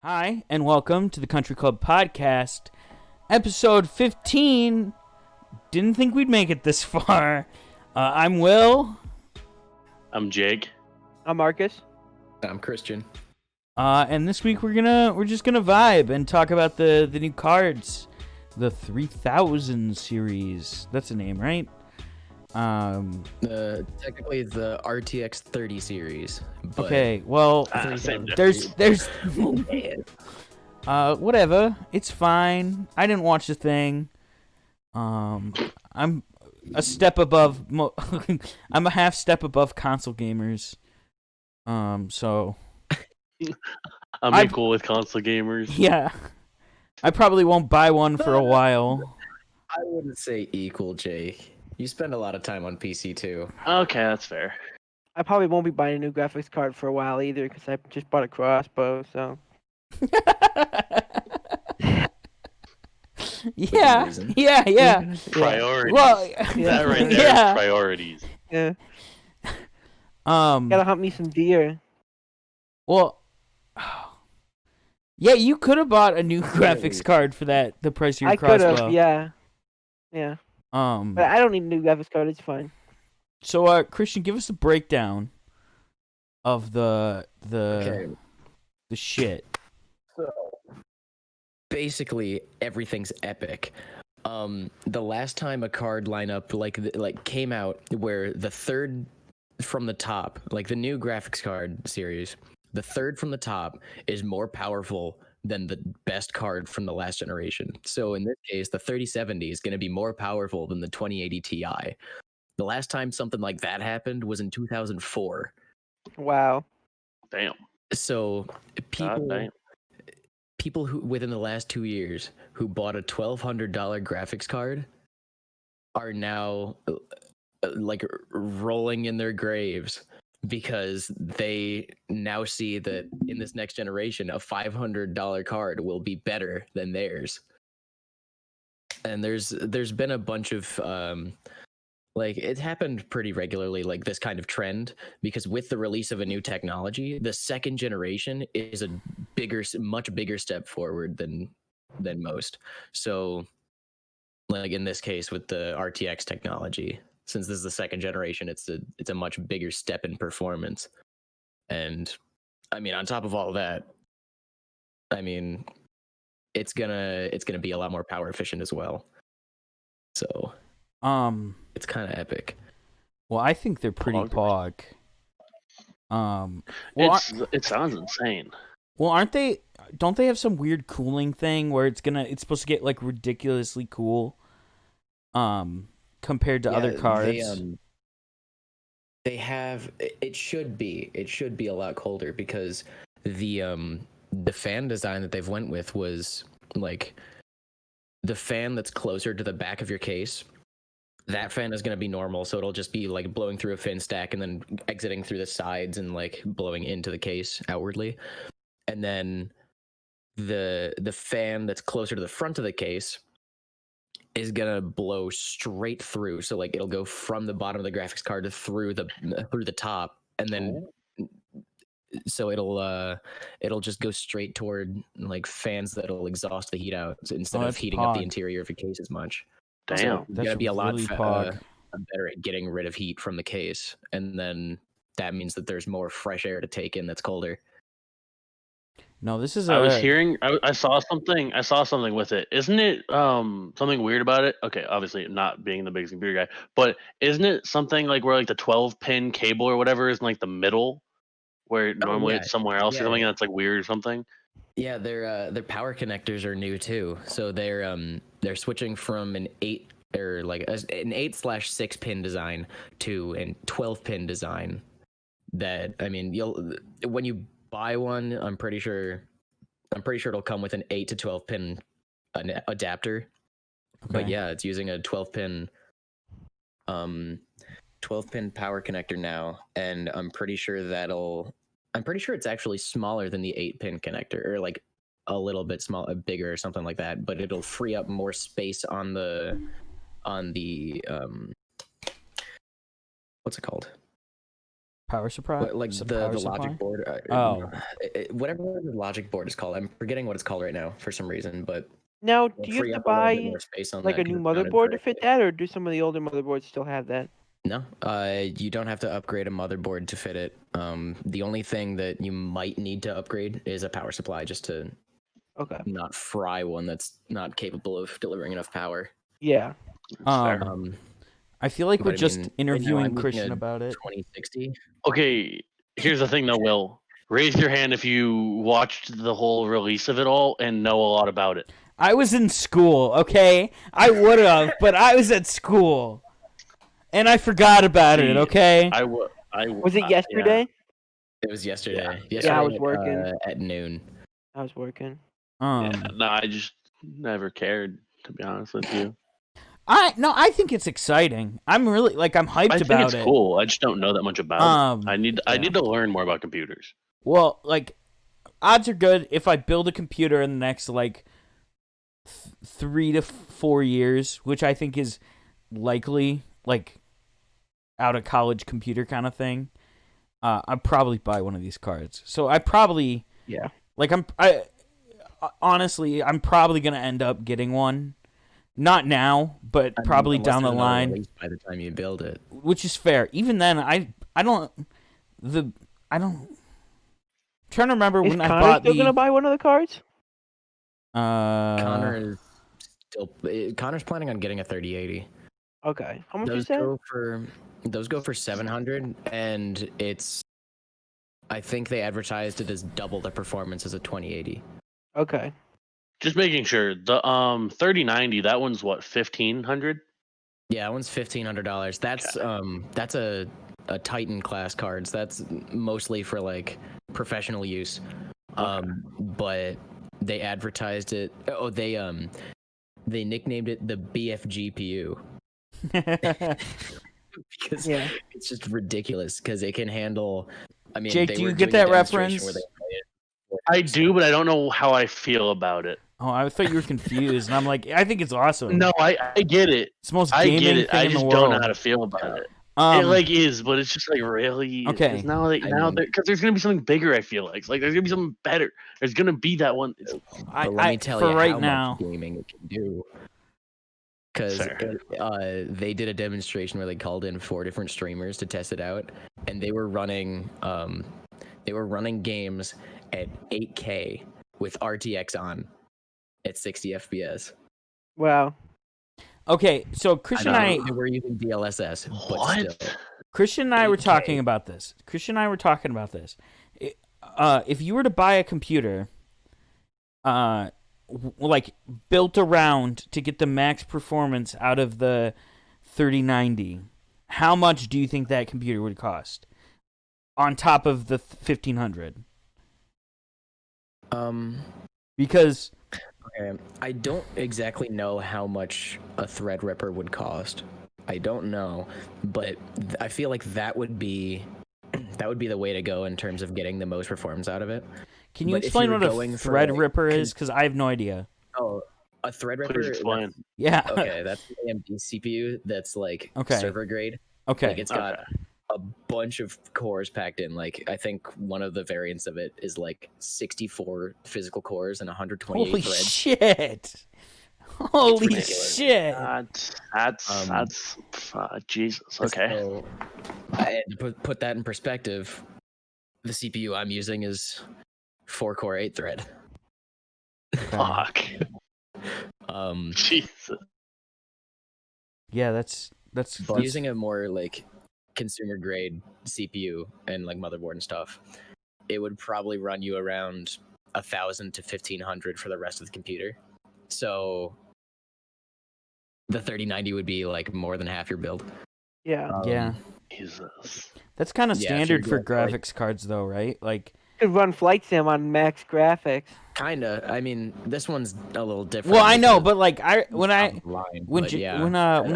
Hi, and welcome to the Country Club Podcast, episode 15. Didn't think we'd make it this far. I'm Will. I'm Jake. I'm Marcus. I'm Christian. And this week we're just gonna vibe and talk about the new cards, the 3000 series. That's a name, right? Technically it's the RTX 30 series. But Okay, well, Same there's man. whatever. It's fine. I didn't watch the thing. I'm a step above. I'm a half step above console gamers. So I'm equal with console gamers. yeah, I probably won't buy one for a while. I wouldn't say equal, Jake. You spend a lot of time on PC too. Okay, that's fair. I probably won't be buying a new graphics card for a while either because I just bought a crossbow. So yeah, reason. yeah. Priorities. Well, That right there is yeah. priorities. yeah, gotta hunt me some deer. Well, yeah, you could have bought a new graphics card for the price of your I could crossbow. have, yeah. But I don't need a new graphics card. It's fine. So, Christian, give us a breakdown of the shit. So basically everything's epic. The last time a card lineup like came out where the third from the top, like the new graphics card series, the third from the top is more powerful than the best card from the last generation. So in this case, the 3070 is going to be more powerful than the 2080 Ti. The last time something like that happened was in 2004. Wow. Damn. So God damn. people who within the last 2 years who bought a $1,200 graphics card are now like rolling in their graves because they now see that in this next generation a $500 card will be better than theirs. And there's been a bunch of like it happened pretty regularly, like this kind of trend, because with the release of a new technology, the second generation is a much bigger step forward than most. So like in this case with the RTX technology, since this is the second generation, it's a much bigger step in performance. And I mean, on top of all of that, I mean, it's gonna be a lot more power efficient as well. So it's kind of epic. Well, I think they're pretty pog. It sounds insane. Well, aren't they? Don't they have some weird cooling thing where it's supposed to get like ridiculously cool? Compared to other cards. They have. It should be a lot colder because the fan design that they've went with was like the fan that's closer to the back of your case. That fan is going to be normal, so it'll just be like blowing through a fin stack and then exiting through the sides and like blowing into the case outwardly. And then the fan that's closer to the front of the case is gonna blow straight through, so like it'll go from the bottom of the graphics card through the top, and then so it'll just go straight toward like fans that'll exhaust the heat out instead of heating up the interior of your case as much. Damn. So That's gonna be a lot really better at getting rid of heat from the case, and then that means that there's more fresh air to take in that's colder. No, this is. I was hearing. I saw something. I saw something with it. Isn't it something weird about it? Okay, obviously not being the biggest computer guy, but isn't it something like where like the 12-pin cable or whatever is in like the middle, where normally it's somewhere else or something, and that's like weird or something? Yeah, their power connectors are new too. So they're switching from an 8 or like an 8/6 pin design to a 12-pin design. That, I mean, when you buy one, I'm pretty sure it'll come with an 8 to 12 pin adapter. Okay. But yeah, it's using a 12 pin power connector now, and I'm pretty sure it's actually smaller than the 8-pin connector, or like a little bit bigger or something like that, but it'll free up more space on the what's it called? Power supply. Like the power logic supply? board. Oh. Whatever the logic board is called. I'm forgetting what it's called right now for some reason, but Now, it'll do you free have to up a little bit buy more space on like that a new 'cause it's mounted motherboard to fit vertically. that, or do some of the older motherboards still have that? No, you don't have to upgrade a motherboard to fit it. The only thing that you might need to upgrade is a power supply just to Okay. not fry one that's not capable of delivering enough power. Yeah. Fair. I feel like we're but I just mean, right now interviewing I'm using Christian a about it. 2060. Okay, here's the thing though, Will. Raise your hand if you watched the whole release of it all and know a lot about it. I was in school, okay? I would have, but I was at school. And I forgot about it, See, okay? Was it yesterday? It was yesterday. Yeah, I was Yesterday, working. at noon. I was working. No, I just never cared, to be honest with you. I think it's exciting. I'm really I'm hyped I think about it's it. cool. I just don't know that much about it. I need to learn more about computers. Well, odds are good if I build a computer in the next 3 to 4 years, which I think is likely, out of college computer kind of thing. I'd probably buy one of these cards. So I probably honestly I'm probably gonna end up getting one. Not now, but probably down the line. By the time you build it, which is fair. Even then, I don't. I'm trying to remember Is when I Connor bought still gonna buy one of the cards? Connor's planning on getting a 3080. Okay. How much is that? Those go for 700, and I think they advertised it as double the performance as a 2080. Okay. Just making sure. The 3090, that one's what, 1500? Yeah, that one's $1,500. That's a Titan class cards. That's mostly for professional use. But they advertised it. Oh, they nicknamed it the BFGPU. Because it's just ridiculous because it can handle. I mean, Jake, do you get that reference? I do, but I don't know how I feel about it. Oh, I thought you were confused, and I'm I think it's awesome. No, I get it. It's the most I gaming get it. thing I in the just world. don't know how to feel about it. It is, but it's just really okay. It's now because there's gonna be something bigger. I feel like there's gonna be something better. There's gonna be that one. But let me tell you right how now, much gaming it can do. Because they did a demonstration where they called in 4 different streamers to test it out, and they were running games at 8K with RTX on at 60 FPS. Wow. Okay, so Christian and I were using DLSS, but What? still. Christian and I were talking about this. If you were to buy a computer, built around to get the max performance out of the 3090, how much do you think that computer would cost? On top of the 1500? Because okay, I don't exactly know how much a Threadripper would cost. I don't know, but I feel like that would be the way to go in terms of getting the most performance out of it. Can you explain what a Threadripper is? Because I have no idea. Oh, a Threadripper. Please explain. Yeah. Okay, that's an AMD CPU that's server grade. Okay. It's got a bunch of cores packed in. I think one of the variants of it is 64 physical cores and 128 Holy threads. Shit! Holy shit! That's Jesus. Okay. So, and to put that in perspective, the CPU I'm using is 4-core 8-thread. Fuck. Jesus. Yeah, that's using a more consumer grade CPU and motherboard and stuff. It would probably run you around 1,000 to 1,500 for the rest of the computer. So the 3090 would be more than half your build. Yeah. Yeah. Jesus. That's kind of standard for graphics cards, though, right? You could run Flight Sim on max graphics. Kinda. I mean, this one's a little different. Well, I know, but when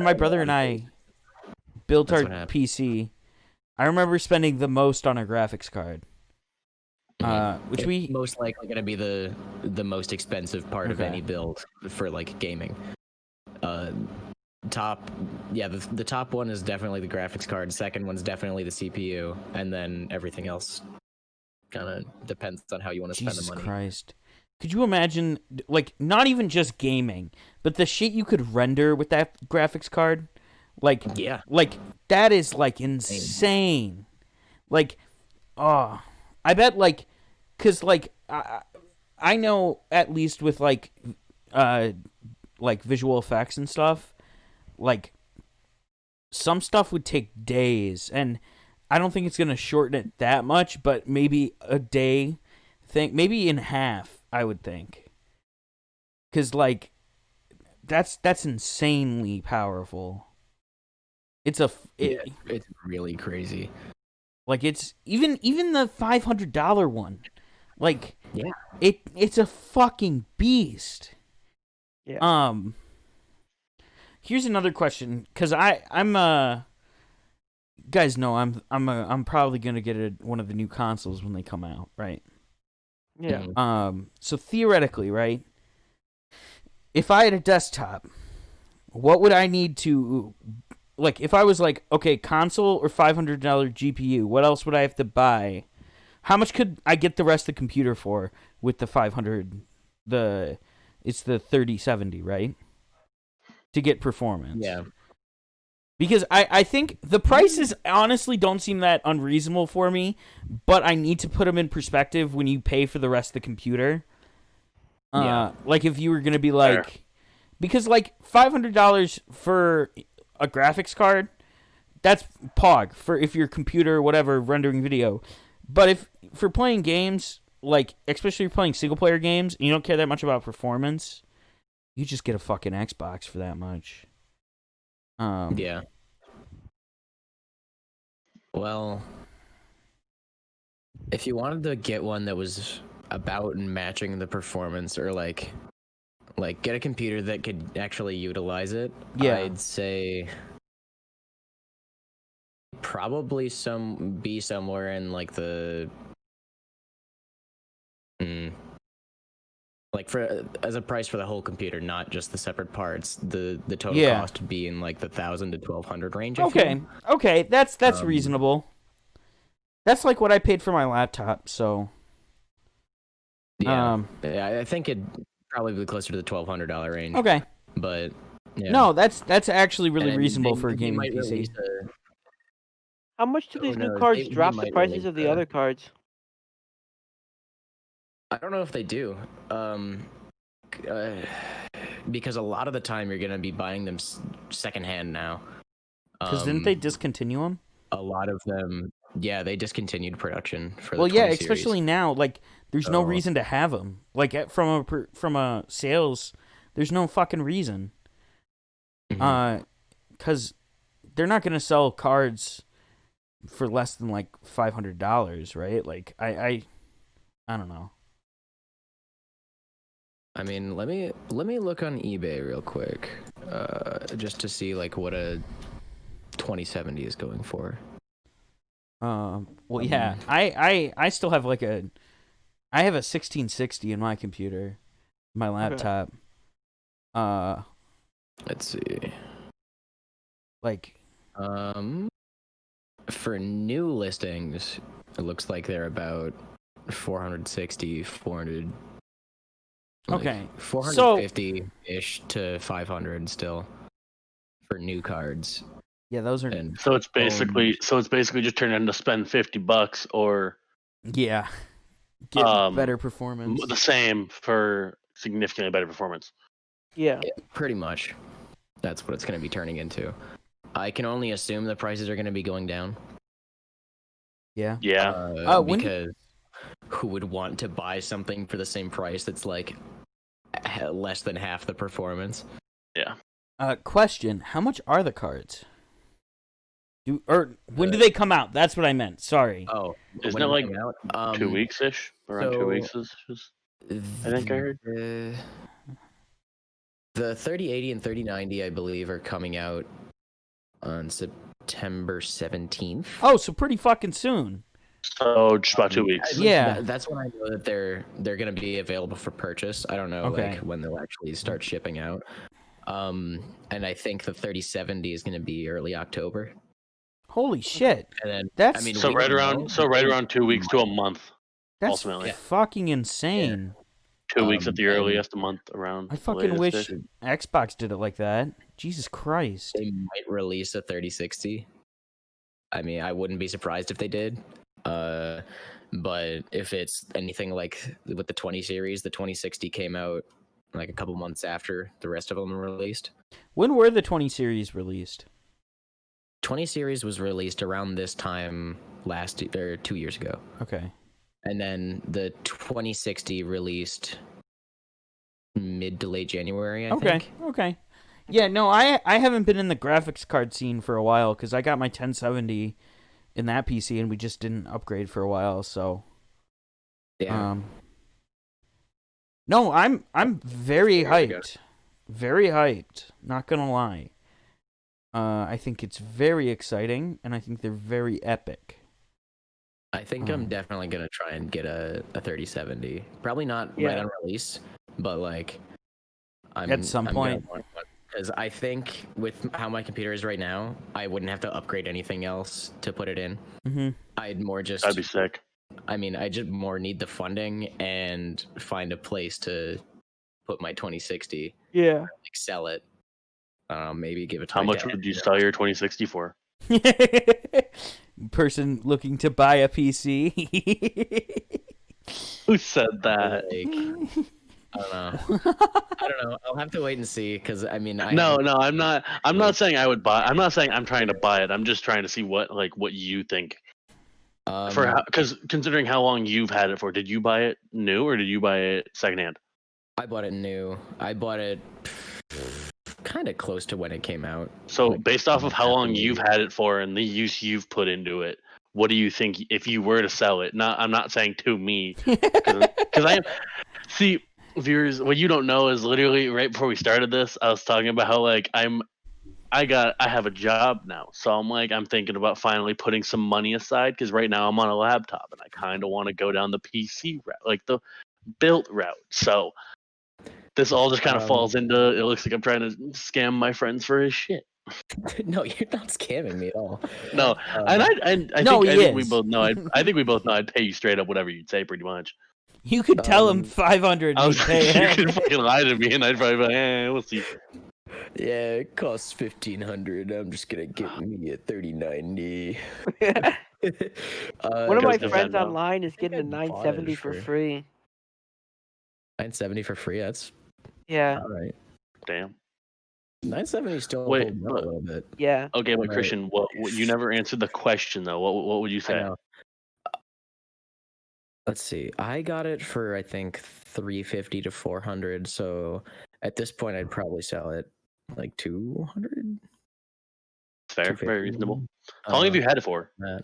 my brother and I built our PC, I remember spending the most on a graphics card. Which it's most likely going to be the most expensive part of any build for gaming. Top yeah, the top one is definitely the graphics card. Second one's definitely the CPU, and then everything else kind of depends on how you want to spend the Jesus money. Christ. Could you imagine, like, not even just gaming, but the shit you could render with that graphics card? Like, Yeah. like that is, like, insane. Like, oh, I bet, like, because, like, I know at least with, like visual effects and stuff, like, some stuff would take days, and I don't think it's going to shorten it that much, but maybe a day maybe in half, I would think. Because, like, that's insanely powerful. It's it's really crazy. Like, it's even the $500 one. Like, yeah, it's a fucking beast. Yeah. Here's another question, because I'm guys know I'm probably gonna get one of the new consoles when they come out, right? Yeah. So theoretically, right? If I had a desktop, what would I need to, like, if I was like, okay, console or $500 GPU, what else would I have to buy? How much could I get the rest of the computer for with the 500? It's the 3070, right? To get performance. Yeah. Because I think the prices honestly don't seem that unreasonable for me, but I need to put them in perspective when you pay for the rest of the computer. Yeah. Like, if you were going to be like... Because, like, $500 for a graphics card, that's POG for if your computer or whatever rendering video. But if for playing games, like, especially if you're playing single-player games, and you don't care that much about performance, you just get a fucking Xbox for that much. Yeah. Well, if you wanted to get one that was about matching the performance, or like get a computer that could actually utilize it, Yeah. I'd say probably be somewhere in like the like for as a price for the whole computer, not just the separate parts. The total cost would be in like the $1,000 to $1,200 range. Okay, that's reasonable. That's like what I paid for my laptop. So yeah, I think it'd probably be closer to the $1,200 range. Okay, but yeah. No, that's actually really reasonable for a gaming might PC. How much do these new knows? cards They drop the might prices release of the the- other cards? I don't know if they do, because a lot of the time you're gonna be buying them secondhand now. Because didn't they discontinue them? A lot of them, yeah, they discontinued production for Well, the yeah, 20 especially series. now. Like, there's no So- reason to have them. Like, from a sales, there's no fucking reason. Mhm. Because they're not gonna sell cards for less than like $500, right? Like, I don't know. I mean, let me look on eBay real quick, just to see like what a 2070 is going for. Well, yeah, I still have I have a 1660 in my computer, my laptop. Let's see. Like, for new listings, it looks like they're about 460, 400. okay, 450-ish to 500 still for new cards. Yeah, those are. And So it's basically just turning into spend $50 or Yeah, get better performance. the same for significantly better performance. Yeah. pretty much, that's what it's going to be turning into. I can only assume the prices are going to be going down. Yeah. Yeah. Because who would want to buy something for the same price that's like less than half the performance? Yeah. Question: how much are the cards? When do they come out? That's what I meant. Sorry. Oh, Isn't when it they like come out? 2 weeks ish? Around 2 weeks is I think I heard. The 3080 and 3090, I believe, are coming out on September 17th. Oh, so pretty fucking soon. So just about 2 weeks. Yeah. That's when I know that they're going to be available for purchase. I don't know Okay. like when they'll actually start shipping out. And I think the 3070 is going to be early October. Holy shit! And then That's I mean, So we right don't around know, so but right they around 2 weeks to a might. month. that's ultimately. fucking insane. 2 weeks at the And earliest, a month around. I the fucking latest wish ish. Xbox did it like that. Jesus Christ. They might release a 3060. I mean, I wouldn't be surprised if they did. But if it's anything like with the 20 series, the 2060 came out like a couple months after the rest of them were released. When were the 20 series released? 20 series was released around this time last or 2 years ago. Okay. And then the 2060 released mid to late January, I think. Okay. Yeah, no, I haven't been in the graphics card scene for a while because I got my 1070 in that PC and we just didn't upgrade for a while. So, Yeah. no, I'm very There we go. hyped, very hyped. Not gonna lie. I think it's very exciting, and I think they're very epic. I think I'm definitely gonna try and get a 3070. Probably not Yeah. right on release, but like At some point. Because I think with how my computer is right now, I wouldn't have to upgrade anything else to put it in. Mm-hmm. I'd more just. That'd be sick. I mean, I just more need the funding and find a place to put my 2060. Yeah. Like sell it. Maybe give it to How my much dad. would you sell your 2060 for? Person looking to buy a PC. Who said that? Like, I don't know. I don't know. I'll have to wait and see because I mean, No, I'm not. I'm not saying I would buy. I'm not saying I'm trying to buy it. I'm just trying to see what you think. Because considering how long you've had it for, did you buy it new or did you buy it secondhand? I bought it new. I bought it kind of close to when it came out. So Like, based off of how long after you've had it for and the use you've put into it, what do you think if you were to sell it? I'm not saying to me, because I am. See, viewers, what you don't know is literally right before we started this, I was talking about how like I have a job now, so I'm thinking about finally putting some money aside because right now I'm on a laptop and I kind of want to go down the PC route, like the built route. So this all just kind of falls into. It looks like I'm trying to scam my friends for his shit. No, you're not scamming me at all. No, and I No, think, he I think we is. both know. I think we both know. I'd pay you straight up whatever you'd say, pretty much. You could tell him 500. I was and like, he'd pay you it. could fucking lie to me, and I'd probably be like, we'll see. Yeah, it costs $1,500. I'm just gonna get me a 3090. One of my goes friends Nintendo. online is getting a I bought it 970 for for- free. 970 for free. That's Yeah. all right. Damn. 970 still Wait, holding up but- a little bit. Yeah. Okay, but Right. Christian, what you never answered the question though. What would you I say? know. Let's see. I got it for I think 350 to 400. So at this point, I'd probably sell it like 200. Fair, very 250. reasonable. How long have you had it for? That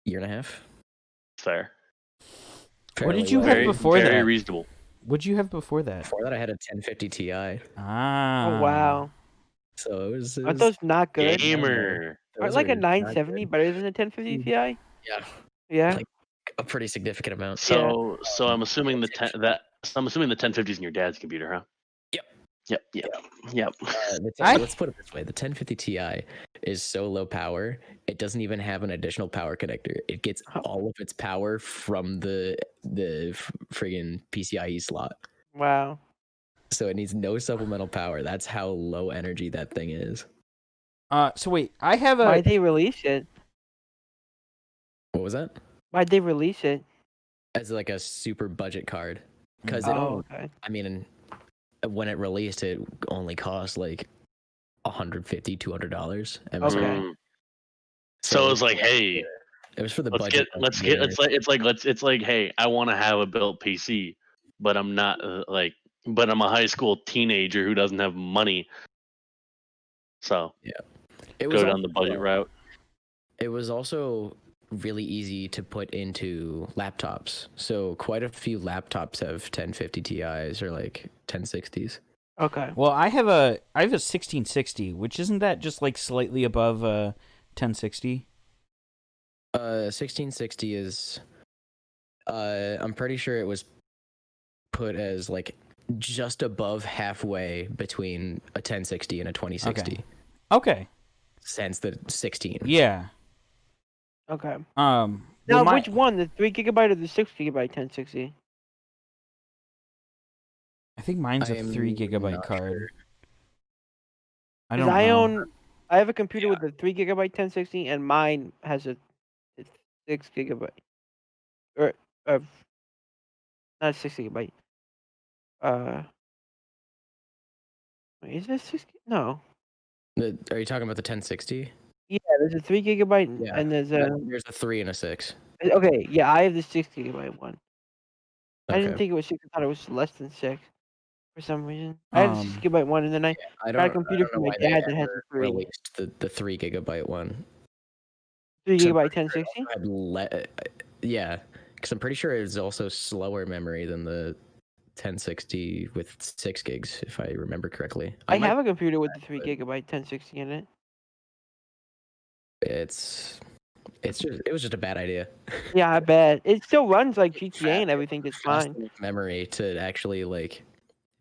year and a half. Fair. What did Fairly you well. have Very, before very that? reasonable. What'd you have before that? Before that, I had a 1050 Ti. Ah. Oh wow. So it was. Aren't those not good? Gamer. Aren't like a 970 better than a 1050 Ti? Yeah, Yeah. Like- a pretty significant amount. So I'm assuming the 1050 is in your dad's computer, huh? Yep. Yep. Let's put it this way: the 1050 Ti is so low power, it doesn't even have an additional power connector. It gets all of its power from the friggin' PCIe slot. Wow. So it needs no supplemental power. That's how low energy that thing is. So wait, I have Why'd a. they release it? What was that? Why'd they release it? As like a super budget card, because it Oh, only, okay. I mean, when it released, it only cost like $150, $200. Okay. Mm. So it's like, hey, it was for the let's budget. get it's like hey, I want to have a built PC, but I'm not but I'm a high school teenager who doesn't have money. So It was go down the also, budget route. It was also really easy to put into laptops. So quite a few laptops have 1050 Ti's or like 1060s. Okay. Well, I have a 1660, which isn't that just like slightly above 1060? 1660 is I'm pretty sure it was put as like just above halfway between a 1060 and a 2060 Okay. since the 16. Yeah. Okay. Well, Now, which one, the 3 gigabyte or the 6 gigabyte 1060? I think mine's a I'm 3 gigabyte not card. sure. I Because don't know. I have a computer with a 3 gigabyte 1060, and mine has a 6 gigabyte, or not 6 gigabyte. Wait, is this 6? No. Are you talking about the 1060? Yeah, there's a 3 gigabyte, Yeah. and there's There's a 3 and a 6. okay. Yeah, I have the 6 gigabyte one. I didn't Okay. think it was 6. I thought it was less than 6 for some reason. I have the 6 Um, gigabyte one, and then I I got a don't computer know from my why they dad that has ever a 3 released the 3 gigabyte one. 3 So I'm gigabyte pretty sure it 1060. also had yeah, because I'm pretty sure it's also slower memory than the 1060 with 6 gigs, if I remember correctly. I have a computer with the 3 gigabyte 1060 in it. It's it was just a bad idea. Yeah, I bet it still runs like GTA Fast- and everything just fine. Fast enough memory to actually like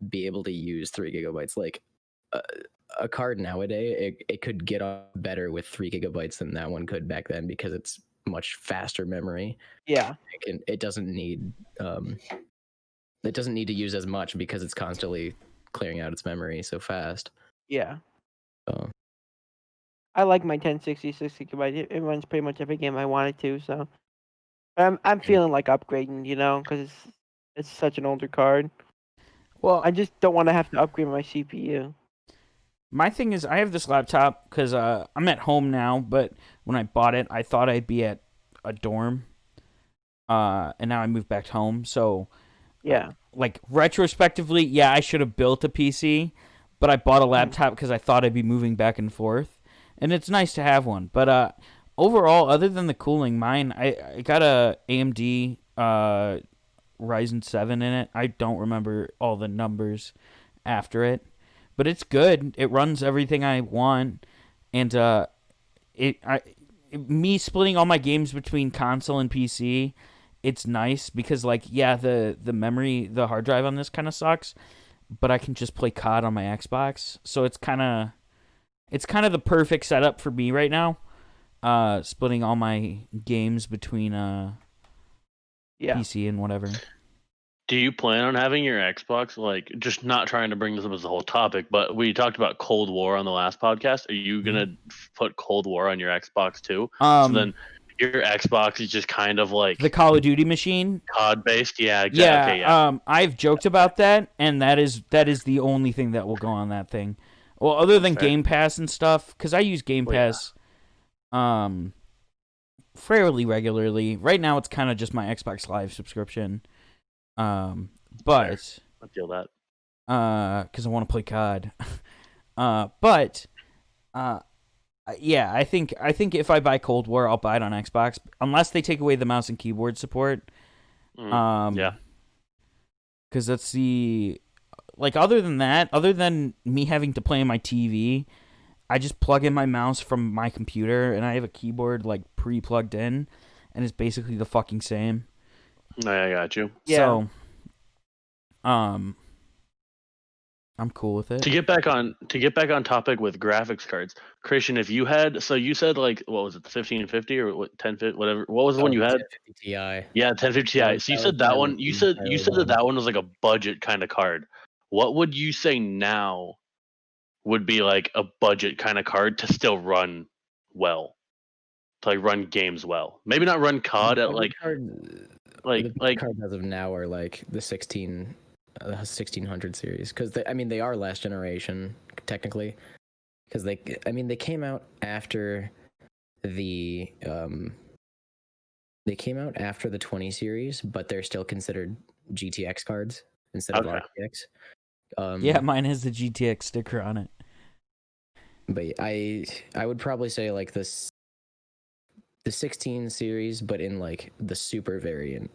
be able to use 3 gigabytes. Like a card nowadays, it could get on better with 3 gigabytes than that one could back then because it's much faster memory. Yeah. It doesn't need to use as much because it's constantly clearing out its memory so fast. Yeah. So I like my 1060 6 gigabyte. It runs pretty much every game I want it to. So, but I'm feeling like upgrading, because it's such an older card. well, I just don't want to have to upgrade my CPU. my thing is, I have this laptop because I'm at home now, but when I bought it, I thought I'd be at a dorm. And now I moved back home. So, Yeah. like, retrospectively, yeah, I should have built a PC, but I bought a laptop because I thought I'd be moving back and forth. And it's nice to have one. But overall, other than the cooling, mine, I got a AMD Ryzen 7 in it. I don't remember all the numbers after it. But it's good. It runs everything I want, and me splitting all my games between console and PC, it's nice because the memory, the hard drive on this kind of sucks, but I can just play COD on my Xbox, so it's kind of the perfect setup for me right now. Splitting all my games between PC and whatever. Do you plan on having your Xbox, like, just not trying to bring this up as a whole topic, but we talked about Cold War on the last podcast. Are you going to put Cold War on your Xbox too? So then your Xbox is just kind of like the Call of Duty machine? COD based? Yeah, exactly. Yeah, Okay, yeah. I've joked about that, and that is the only thing that will go on that thing. Well, other than fair. Game Pass and stuff, because I use Game Pass fairly regularly. Right now, it's kind of just my Xbox Live subscription. But I feel that. because I want to play COD. Yeah, I think if I buy Cold War, I'll buy it on Xbox, unless they take away the mouse and keyboard support. Yeah. Because that's other than that, other than me having to play on my TV, I just plug in my mouse from my computer, and I have a keyboard pre-plugged in, and it's basically the fucking same. I got you. Yeah. So, I'm cool with it. To get back on topic with graphics cards, Christian, if you had, so you said what was it, the 1550 or what 1050, whatever? What was the one you had? 1050 Ti. Yeah, 1050 Ti. So you said that one. You said that one was like a budget kind of card. What would you say now would be like a budget kind of card to still run well, to run games well? Maybe not run COD at The cards as of now are like the 1600 series because they are last generation technically because they came out after the 20 series, but they're still considered GTX cards instead of RTX. Yeah, mine has the GTX sticker on it. But I would probably say like the 16 series, but in like the super variant.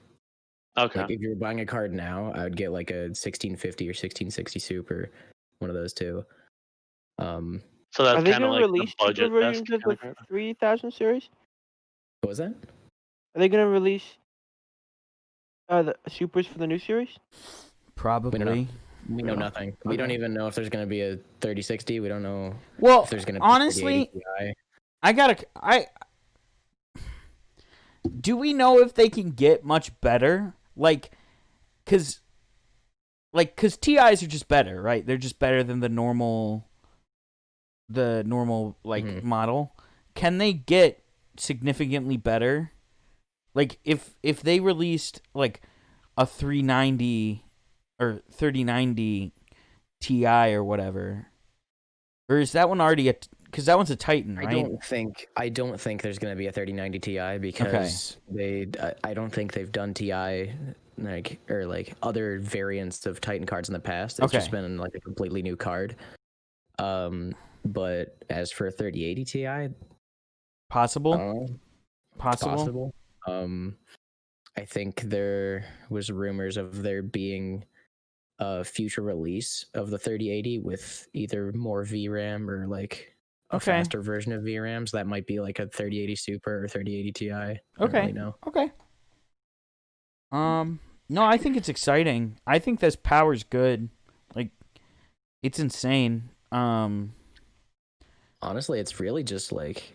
Okay. Like if you're buying a card now, I would get like a 1650 or 1660 super, one of those two. So that's kind of like the budget versions of the 3000 series? What was that? Are they gonna release the supers for the new series? Probably. We know nothing. We don't even know if there's going to be a 3060. We don't know Well, if there's going to be honestly, a 3080 Ti. Do we know if they can get much better? Cause TIs are just better, right? They're just better than the normal model. Can they get significantly better? Like if they released like a 390 or 3090 Ti or whatever, or is that one already because that one's a Titan, right? I don't think there's going to be a 3090 Ti because I don't think they've done Ti or other variants of Titan cards in the past. It's just been like a completely new card. But as for 3080 Ti, possible. Possible. I think there was rumors of there being a future release of the 3080 with either more VRAM or like a faster version of VRAM. So that might be like a 3080 Super or 3080 Ti. I don't really know. Okay. No, I think it's exciting. I think this power's good. Like, it's insane. Honestly, it's really just like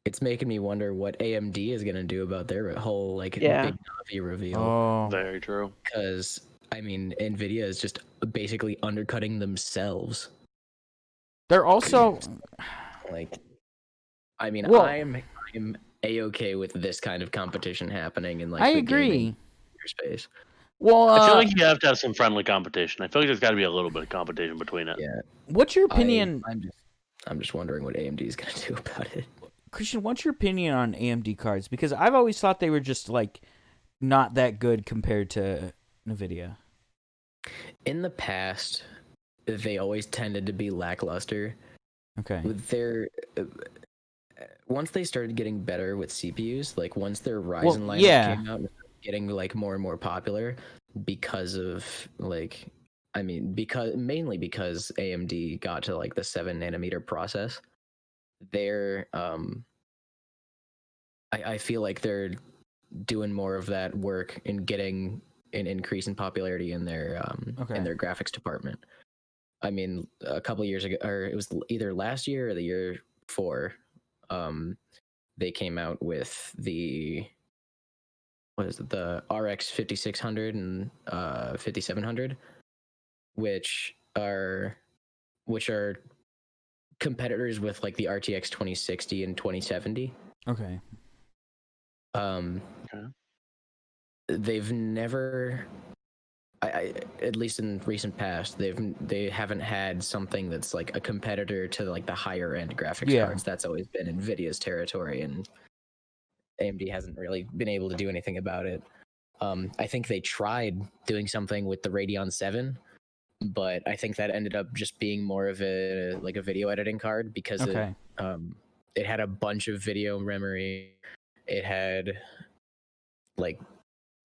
it's making me wonder what AMD is gonna do about their whole big Navi reveal. Oh, very true. Because I mean, Nvidia is just basically undercutting themselves. They're also I'm a-okay with this kind of competition happening in I agree. Space. Well, I feel like you have to have some friendly competition. I feel like there's got to be a little bit of competition between it. Yeah. What's your opinion? I'm just wondering what AMD is gonna do about it. Christian, what's your opinion on AMD cards? Because I've always thought they were just like not that good compared to Nvidia. In the past, they always tended to be lackluster. Okay. Once they started getting better with CPUs, like once their Ryzen lineup came out, and getting like more and more popular because of mainly because AMD got to like the 7-nanometer process. They're I feel like they're doing more of that work in getting an increase in popularity in their graphics department. I mean, a couple of years ago, or it was either last year or the year before, they came out with the RX 5600 and 5700, which are competitors with like the RTX 2060 and 2070. Okay. They've never, at least in recent past, they haven't had something that's like a competitor to like the higher end graphics cards. That's always been Nvidia's territory, and AMD hasn't really been able to do anything about it. I think they tried doing something with the Radeon 7, but I think that ended up just being more of a video editing card because it had a bunch of video memory. It had like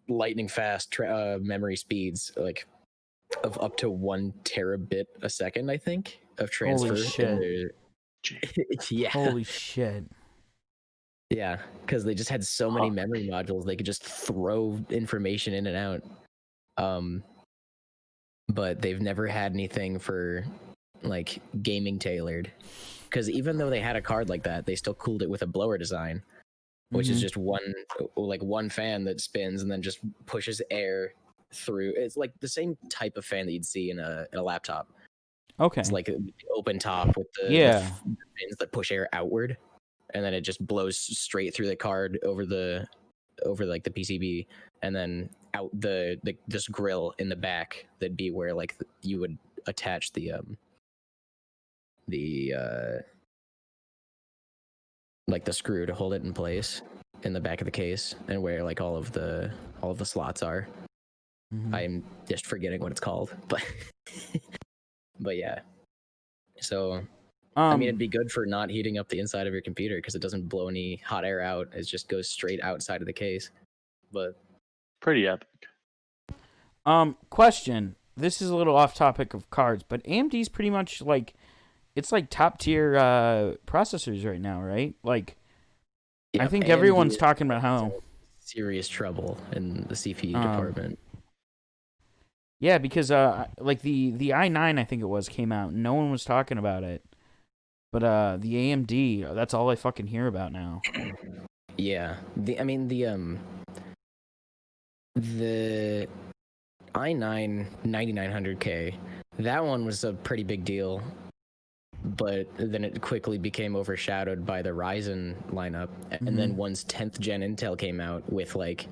lightning fast memory speeds, like of up to 1 terabit a second, I think, of transfer. Holy shit. Yeah. Holy shit. Yeah, because they just had so many memory modules, they could just throw information in and out. But they've never had anything for like gaming tailored. Because even though they had a card like that, they still cooled it with a blower design, which is just one fan that spins and then just pushes air through. It's like the same type of fan that you'd see in a laptop. Okay. It's like an open top with the fins that push air outward, and then it just blows straight through the card over the PCB, and then out this grill in the back that'd be where like you would attach the screw to hold it in place in the back of the case, and where like all of the slots are. I'm just forgetting what it's called, but yeah. So I mean, it'd be good for not heating up the inside of your computer because it doesn't blow any hot air out. It just goes straight outside of the case. But pretty epic. Question. This is a little off topic of cards, but AMD's pretty much like it's like top tier processors right now, right? Like I think everyone's talking about how serious trouble in the CPU department. Yeah, because like the i9 I think it was came out and no one was talking about it. But the AMD, that's all I fucking hear about now. Yeah. The i9 9900K, that one was a pretty big deal, but then it quickly became overshadowed by the Ryzen lineup. And then once 10th gen Intel came out with like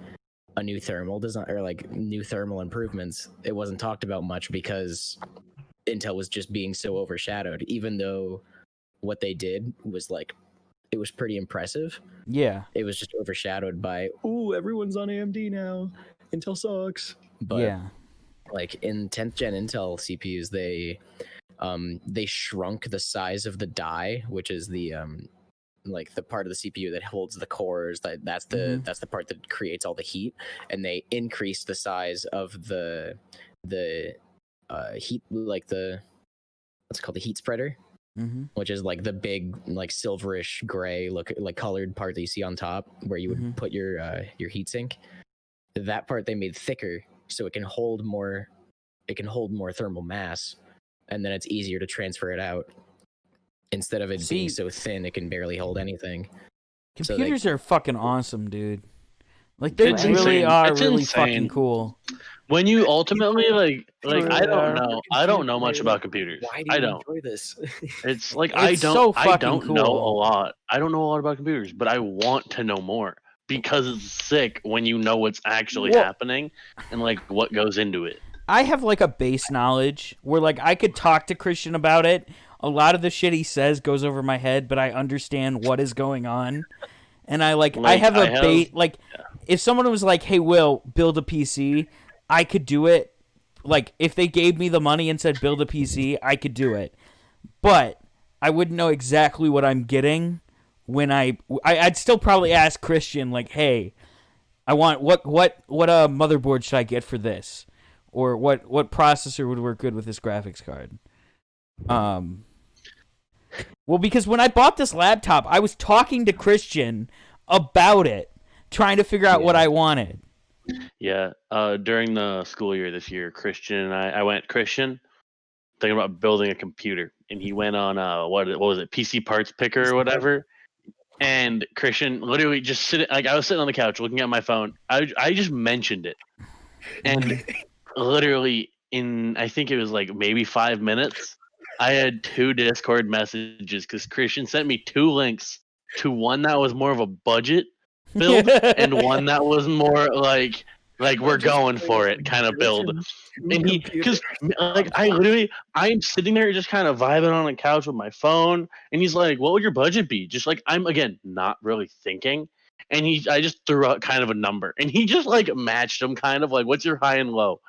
a new thermal design or like new thermal improvements, it wasn't talked about much because Intel was just being so overshadowed, even though what they did was like, it was pretty impressive. Yeah. It was just overshadowed by, ooh, everyone's on AMD now. Intel sucks. But yeah. like in 10th gen Intel CPUs, they shrunk the size of the die, which is the like the part of the CPU that holds the cores. That's the part that creates all the heat, and they increased the size of the heat, like the what's it called, the heat spreader. Which is like the big, like silverish gray look, like colored part that you see on top, where you would put your heatsink. That part they made thicker, so it can hold more. It can hold more thermal mass, and then it's easier to transfer it out. Instead of it being so thin, it can barely hold anything. Computers are fucking awesome, dude. Like they It's really insane. are It's really insane. fucking cool. When you ultimately like I don't know. I don't know much Like, about computers. Why do I you don't. enjoy this? It's like It's so I fucking don't know a cool. lot. I don't know a lot about computers, but I want to know more because it's sick when you know what's actually happening and like what goes into it. I have like a base knowledge where like I could talk to Christian about it. A lot of the shit he says goes over my head, but I understand what is going on. And I have a base, like if someone was like, "Hey Will, build a PC," I could do it. Like if they gave me the money and said build a PC, I could do it. But I wouldn't know exactly what I'm getting when I'd still probably ask Christian like, "Hey, I want what motherboard should I get for this?" Or what processor would work good with this graphics card? Well, because when I bought this laptop, I was talking to Christian about it, trying to figure out what I wanted. Yeah. During the school year this year, Christian and I went Christian thinking about building a computer, and he went on what was it, PC parts picker or whatever. And Christian literally just sitting, like I was sitting on the couch looking at my phone. I just mentioned it, and literally in I think it was like maybe 5 minutes, I had 2 Discord messages because Christian sent me 2 links to one that was more of a budget build and one that was more like we're going for it kind of build. And he, because like I'm sitting there just kind of vibing on the couch with my phone, and he's like, "What would your budget be?" Just like I'm again not really thinking, and I just threw out kind of a number, and he just like matched them, kind of like, "What's your high and low?"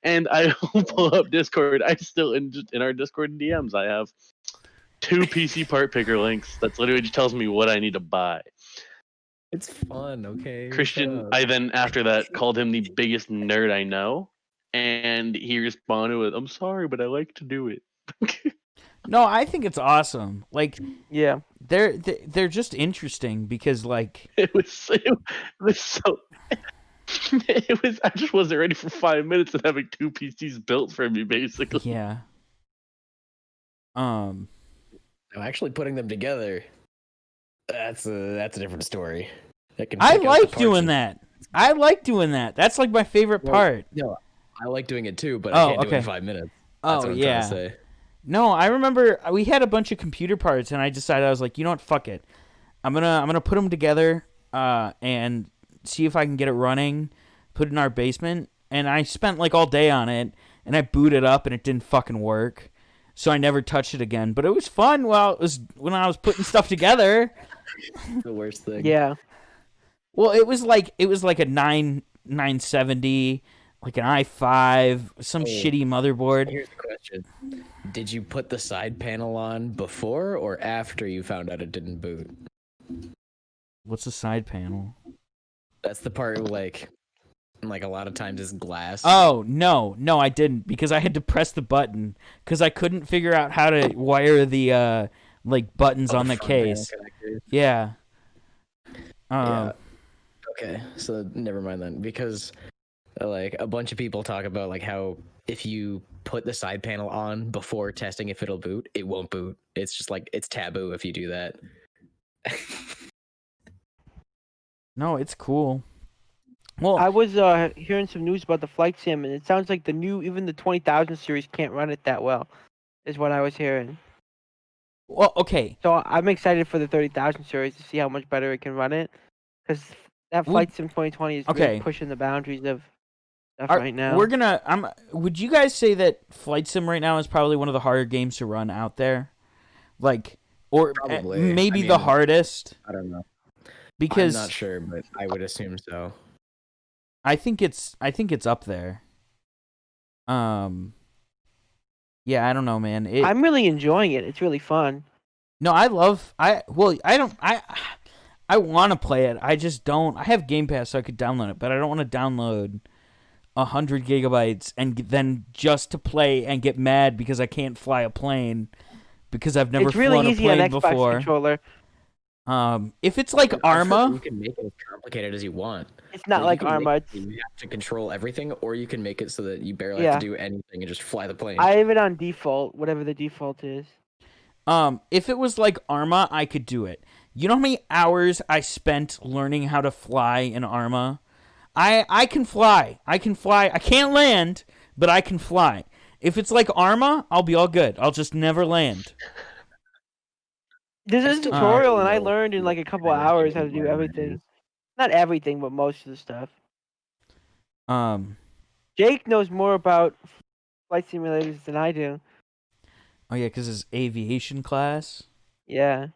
And I pull up Discord. I still in our Discord DMs, I have 2 PC part picker links. That's literally just tells me what I need to buy. It's fun, okay? Christian, I then after that called him the biggest nerd I know, and he responded with, "I'm sorry, but I like to do it." No, I think it's awesome. Like, Yeah. they're just interesting because like it was so. It was. I just wasn't ready for 5 minutes of having 2 PCs built for me, basically. yeah. Actually putting them together, that's a different story. I like doing that. I like doing that. That's like my favorite part. No, I like doing it too, but I can't do it in 5 minutes. That's what I'm trying to say. No, I remember we had a bunch of computer parts, and I decided I was like, you know what, fuck it. I'm gonna put them together and see if I can get it running. Put it in our basement, and I spent like all day on it, and I booted up, and it didn't fucking work. So I never touched it again. But it was fun while it was when I was putting stuff together. The worst thing. Yeah. Well, it was like a 970, like an i5, some shitty motherboard. Here's the question: did you put the side panel on before or after you found out it didn't boot? What's a side panel? That's the part like a lot of times is glass. Oh, no, I didn't, because I had to press the button because I couldn't figure out how to wire the like buttons on the case. Yeah. Yeah. Okay, so never mind then, because like a bunch of people talk about like how if you put the side panel on before testing if it'll boot, it won't boot. It's just like it's taboo if you do that. No, it's cool. Well, I was hearing some news about the flight sim, and it sounds like even the 20,000 series can't run it that well, is what I was hearing. okay. So I'm excited for the 30,000 series to see how much better it can run it, because that Would- flight sim 2020 is okay. really pushing the boundaries of stuff right now. Would you guys say that Flight Sim right now is probably one of the harder games to run out there? Like, or Probably. maybe I mean, the hardest? I don't know. Because I'm not sure, but I would assume so. I think it's up there. Yeah, I don't know, man. I'm really enjoying it. It's really fun. No, I want to play it. I just don't. I have Game Pass, so I could download it, but I don't want to download 100 gigabytes and then just to play and get mad because I can't fly a plane because I've never It's really flown a easy on plane Xbox before. controller. If it's like Arma, You can make it as complicated as you want. It's not like you can Arma. make it so you have to control everything, or you can make it so that you barely Yeah. have to do anything and just fly the plane. I have it on default, whatever the default is. if it was like Arma, I could do it. You know how many hours I spent learning how to fly in Arma? I can fly. I can't land, but I can fly. If it's like Arma, I'll be all good. I'll just never land. There's I a still tutorial, and I know learned in like a couple kind of hours how to thing do where it everything. is. Not everything, but most of the stuff. Um. Jake knows more about flight simulators than I do. Oh yeah, because it's aviation class. Yeah.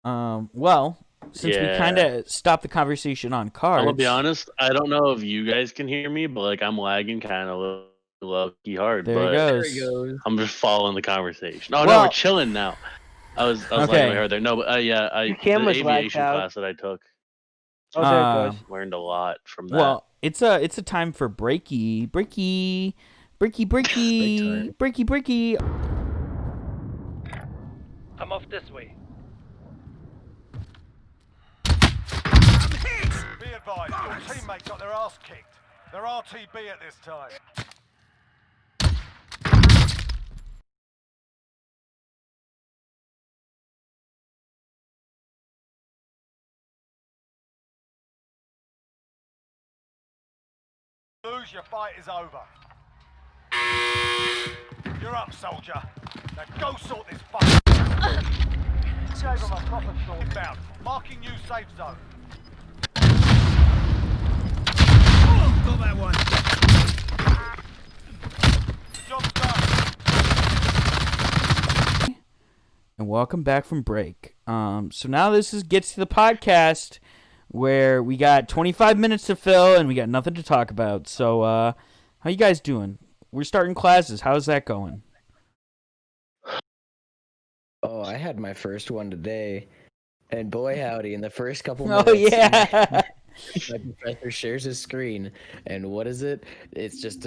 Well, since we Yeah. kind of stopped the conversation on cards. I'm gonna be honest. I don't know if you guys can hear me, but like I'm lagging kind of low-key hard. There but he There goes. he goes. I'm just following the conversation. Oh no, Well- we're chilling now. I was Okay. lagging my hair there. No, but Your the camera's lagged aviation out. class that I took Oh, there it goes. learned a lot from that. Well, it's a time for breaky. I'm off this way. Be advised, your teammate got their ass kicked. They're RTB at this time. Lose, your fight is over. You're up, soldier. Now go sort this fuck. Gave him a proper short inbound. Marking new safe zone. Got that one. Job's done. And welcome back from break. So now gets to the podcast where we got 25 minutes to fill and we got nothing to talk about. So, how you guys doing? We're starting classes. How's that going? Oh, I had my first one today, and boy howdy! In the first couple Oh minutes, yeah. my professor shares his screen, and what is it? It's just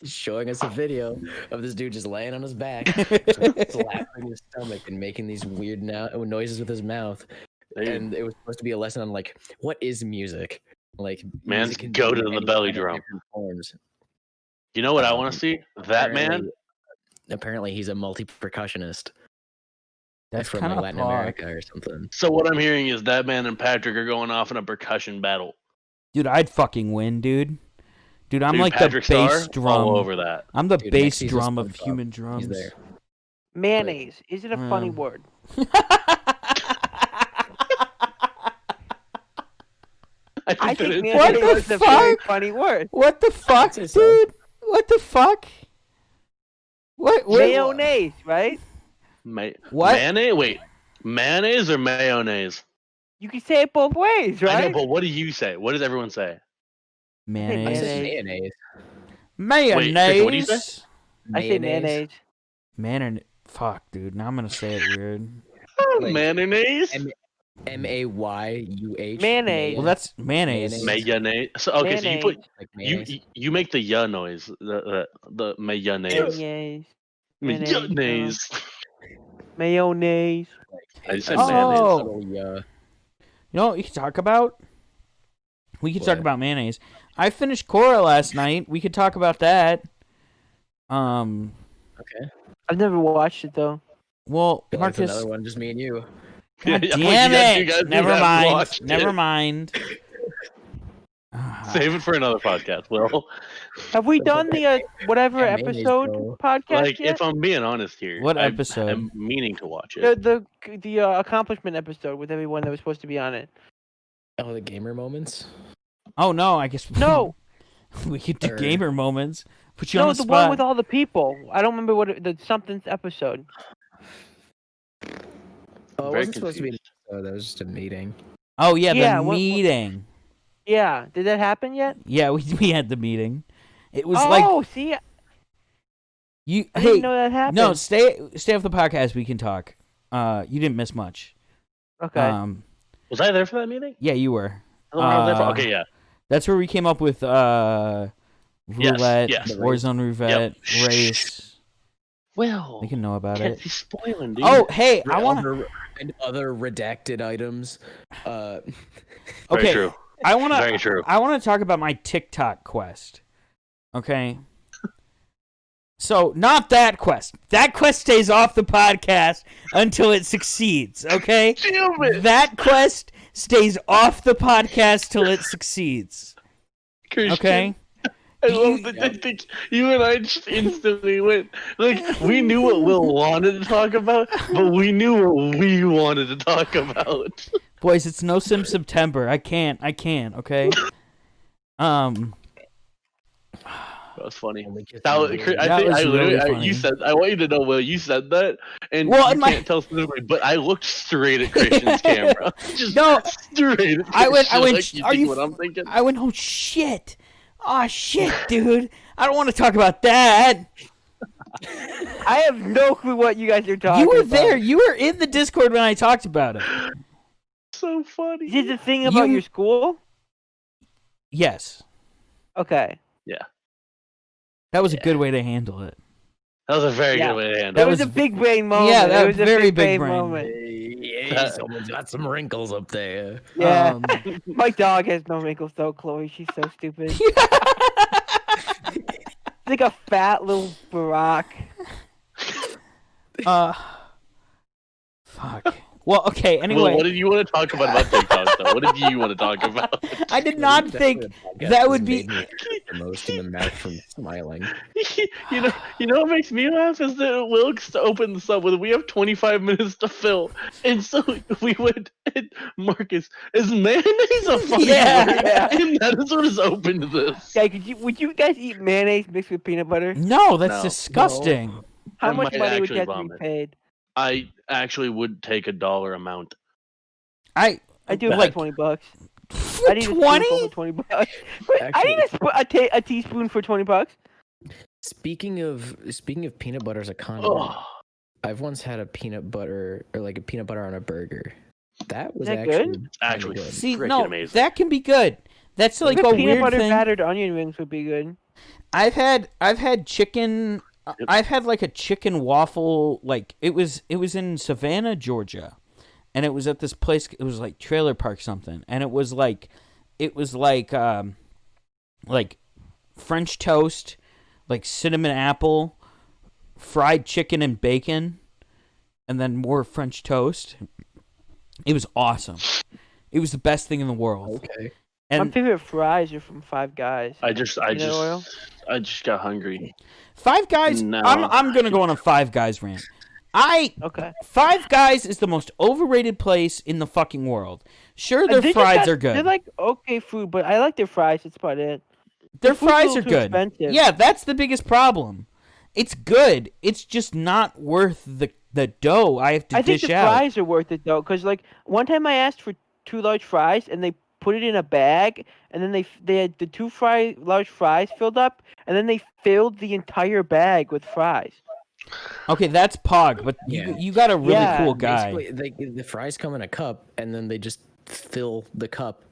showing us a video of this dude just laying on his back, slapping his stomach and making these weird noises with his mouth. And it was supposed to be a lesson on like what is music, like Man's music can goated take on the any belly kind of drum. different forms. You know what I want to see? That man. Apparently, he's a multi-percussionist. That's from kind like of Latin hard. America or something. So what I'm hearing is that man and Patrick are going off in a percussion battle. Dude, I'd fucking win, dude. Dude, I'm Dude, like Patrick the bass Starr, drum. all over that. I'm the Dude, bass next season's drum of SpongeBob. human He's drums. there. Mayonnaise. Is it a funny word? I think mayonnaise What the is a very fuck? funny word. What the fuck, say so. dude? What the fuck? What? Mayonnaise, right? What? Mayonnaise? Wait, mayonnaise or mayonnaise? You can say it both ways, I right? know, but what do you say? What does everyone say? Mayonnaise. I Mayonnaise. said mayonnaise. Mayonnaise. Tristan, what do you say? I say mayonnaise. Mayonnaise. Fuck, dude. Now I'm gonna say it weird. Like, Mayonnaise? Mayuh. Mayonnaise. Well, that's mayonnaise. Mayonnaise. So okay, so you put like mayonnaise. you make the ya noise. The mayonnaise. Mayonnaise. Mayonnaise. Mayonnaise. I said Oh. mayonnaise. Little, You know what we could talk about? We could talk What? about mayonnaise. I finished Korra last night. We could talk about that. Okay. I've never watched it though. Well, Feel like it's Marcus. another one, just me and you. God Yeah, damn you guys- you it! guys Never haven't mind. watched Never it. mind. Save it for another podcast, Will. Have we done the whatever Yeah, mayonnaise episode though. podcast Like, yet? if I'm being honest here, What episode? I'm meaning to watch it. The accomplishment episode with everyone that was supposed to be on it. Oh, the gamer moments. Oh no! I guess No, we could do Or- gamer moments. Put you on no, the the spot. one with all the people. I don't remember the something's episode. Oh, it Very wasn't supposed to be. confused. Oh, that was just a meeting. Oh yeah, Yeah, the what- meeting. Yeah, did that happen yet? Yeah, we had the meeting. It was oh, like see, you. I Hey, didn't know that happened. no, stay off the podcast. We can talk. You didn't miss much. Okay. Was I there for that meeting? Yeah, you were. I don't know what I was there for. Uh, Okay, yeah. That's where we came up with roulette, yes. Warzone roulette, Yep. race. Will, They can know about can't it. be spoiling, dude. Oh, hey, I want to. Other redacted items. Very Okay, true. I want Very to. true. I want to talk about my TikTok quest. Okay. So, not that quest. That quest stays off the podcast until it succeeds, okay? Damn it, That quest stays off the podcast till it succeeds. Christian. Okay? I love that. I think you and I just instantly went like we knew what Will wanted to talk about, but we knew what we wanted to talk about. Boys, it's no Sim September. I can't, okay? That was funny. Only kiss That in was, the I beard. That think was I literally, really funny. you said. I want you to know, Will. You said that, and Well, you my- can't tell specifically, but I looked straight at Christian's camera. Just No, straight. At I went- Like, you are think you what I'm thinking? I went, oh shit. Oh shit, dude. I don't want to talk about that. I have no clue what you guys are talking You were about. there. You were in the Discord when I talked about it. So funny. Is it the thing about You- your school? Yes. Okay. That was a good way to handle it. That was a very Yeah. good way to handle That It it. was a big brain moment. Yeah, that it was a very big big brain brain. moment. Hey, someone's got some wrinkles up there. Yeah. Um, My dog has no wrinkles though, Chloe. She's so stupid. She's like a fat little Barack. fuck. Well, okay, Will, anyway. what did you want to talk about TikTok though? What did you want to talk about? I did not think that would be. The most in the mouth from smiling. you know what makes me laugh is that Wilkes opened this up with we have 25 minutes to fill, and so we went. And Marcus, is mayonnaise a fucking Yeah. word? And that is what has opened this. Yeah, would you guys eat mayonnaise mixed with peanut butter? No, that's No. disgusting. How I much might money would actually you have to vomit. be paid? I actually would take a dollar amount. I I do it like for $20. for I need a spoonful 20. for $20. Wait, I need a teaspoon for $20. Speaking of peanut butter as a condiment, Oh, I've once had a peanut butter or like a peanut butter on a burger. That was Is that actually good? actually, good. See, freaking no, amazing. that can be good. That's like Even a peanut weird butter thing. battered onion rings would be good. I've had chicken. Yep. I've had like a chicken waffle. Like it was in Savannah, Georgia, and it was at this place. It was like Trailer Park something, and it was like French toast, like cinnamon apple, fried chicken and bacon, and then more French toast. It was awesome. It was the best thing in the world. Okay. My And favorite fries are from Five Guys. I just got hungry. Five Guys. No. I'm gonna go on a Five Guys rant. Okay. Five Guys is the most overrated place in the fucking world. Sure, their They just fries got- are good. They're like okay food, but I like their fries. That's about it. Their food's a fries little are too good. expensive. Yeah, that's the biggest problem. It's good. It's just not worth the dough I have to I think dish the out. fries are worth it though, because like one time I asked for 2 large fries and they put it in a bag, and then they had the 2 large fries filled up, and then they filled the entire bag with fries. Okay, that's Pog, but Yeah. you got a really Yeah, cool guy. Basically, the fries come in a cup, and then they just fill the cup,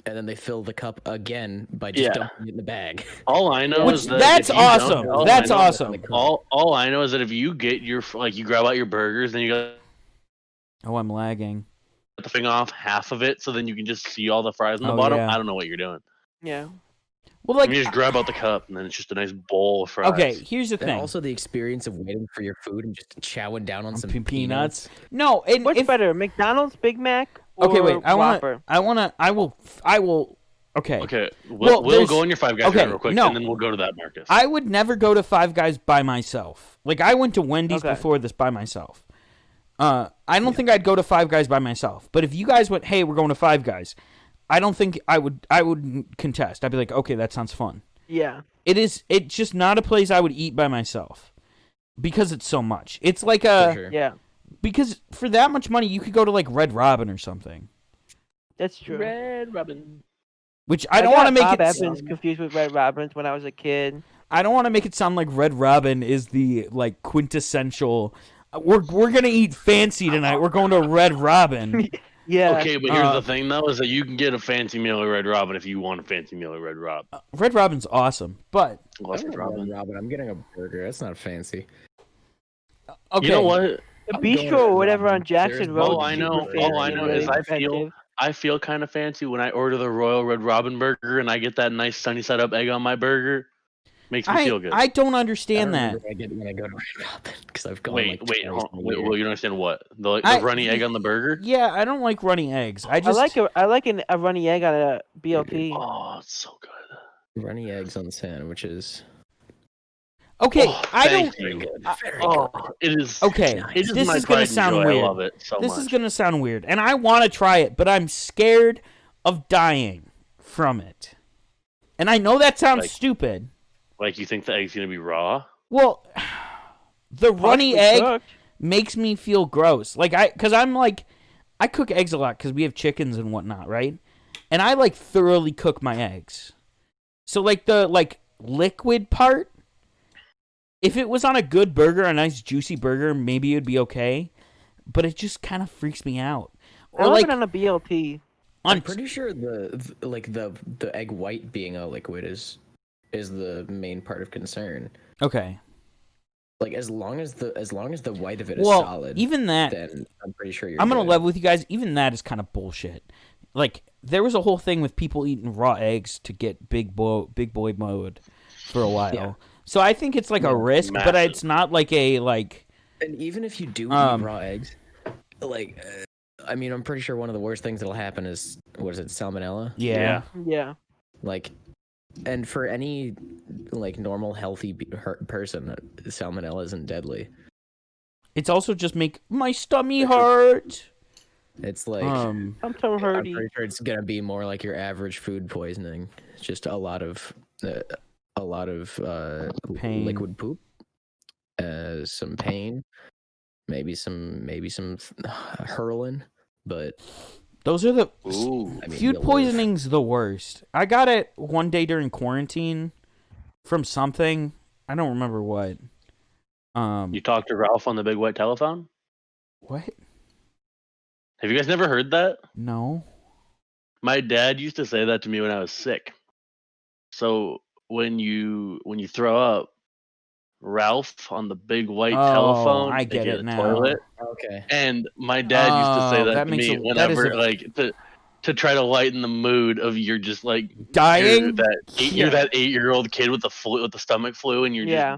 and then they fill the cup again by just Yeah. dumping it in the bag. All I know Which is that that's if you don't- awesome. all That's I know- awesome. All I know is that if you get your you grab out your burgers, then you got Oh, I'm lagging. the thing off half of it, so then you can just see all the fries on the Oh, bottom. yeah. I don't know what you're doing. Yeah. Well, like you just grab out the cup, and then it's just a nice bowl of fries. okay, here's the And thing. also the experience of waiting for your food and just chowing down on some Peanuts. No, and What's if better, McDonald's Big Mac or okay, wait, Whopper? I will. Okay. Okay, Well, we'll there's- go in your Five Guys okay, real quick, no. and then we'll go to that, Marcus. I would never go to Five Guys by myself. Like I went to Wendy's Okay. before this by myself. I don't think I'd go to Five Guys by myself. But if you guys went, hey, we're going to Five Guys, I don't think I would contest. I'd be like, okay, that sounds fun. Yeah. It's just not a place I would eat by myself because it's so much. It's like For sure. Yeah. because for that much money you could go to like Red Robin or something. That's true. Red Robin. Which I don't want to make Bob it. Evans confused with Red Robins when I was a kid. I don't want to make it sound like Red Robin is the like quintessential. We're gonna eat fancy tonight. We're going to Red Robin. Yeah. Okay, but here's the thing, though, is that you can get a fancy meal at Red Robin if you want a fancy meal at Red Robin. Red Robin's awesome, but Love Red Robin. Robin, I'm getting a burger. That's not fancy. okay. You know what? The I'm going bistro to or whatever Robin's. on Jackson There's Road. All I is know, super all I fancy, know really is I expensive. feel kind of fancy when I order the Royal Red Robin burger and I get that nice sunny side up egg on my burger. Makes me feel good. I don't understand I that. remember I get when I go to Red Robin because I've gone wait, like wait, twice hold in on. a Wait, year. well, you don't understand what? The I- runny egg on the burger? Yeah, I don't like running eggs. I I just like a runny egg on a BLT. Oh, it's so good. Runny eggs on sandwiches. okay. Oh, I don't. thank you. Very Oh, it is. Okay, It is this my is gonna pride and sound joy. weird. I love it so This much. is gonna sound weird, and I want to try it, but I'm scared of dying from it. And I know that sounds Like- stupid. Like, you think the egg's gonna be raw? Well, the runny Partially egg cooked. makes me feel gross. Like because I'm like, I cook eggs a lot because we have chickens and whatnot, right? And I like thoroughly cook my eggs. So like the liquid part, if it was on a good burger, a nice juicy burger, maybe it'd be okay. But it just kind of freaks me out. I Or love like it on a BLT. on I'm pretty sure the egg white being a liquid is the main part of concern. okay. Like as long as the white of it is Well, solid, even that then I'm pretty sure you're. I'm gonna good. level with you guys. Even that is kind of bullshit. Like there was a whole thing with people eating raw eggs to get big boy mode for a while. Yeah. So I think it's like a risk, but massive. it's not like a like. And even if you do eat Um, raw eggs, like, I mean, I'm pretty sure one of the worst things that'll happen is what is it, salmonella? Yeah. Yeah. Like, and for any like normal healthy person, salmonella isn't deadly. It's also just make my stomach hurt. It's like I'm so I'm hurty. pretty sure it's gonna be more like your average food poisoning. It's just a lot of Pain. liquid poop, some pain, maybe some hurling, but Those are the Ooh. I mean, food you'll live. poisoning's the worst. I got it one day during quarantine from something. I don't remember what. You talked to Ralph on the big white telephone? What? Have you guys never heard that? No. My dad used to say that to me when I was sick. So when you throw up, Ralph on the big white Oh, telephone, I they get it the now. Toilet. Okay. And my dad used to say Oh, that, that to makes me a- that is whenever, a- like, to try to lighten the mood of you're just like Dying? you're that 8-year-old kid with the stomach flu, and you're Yeah.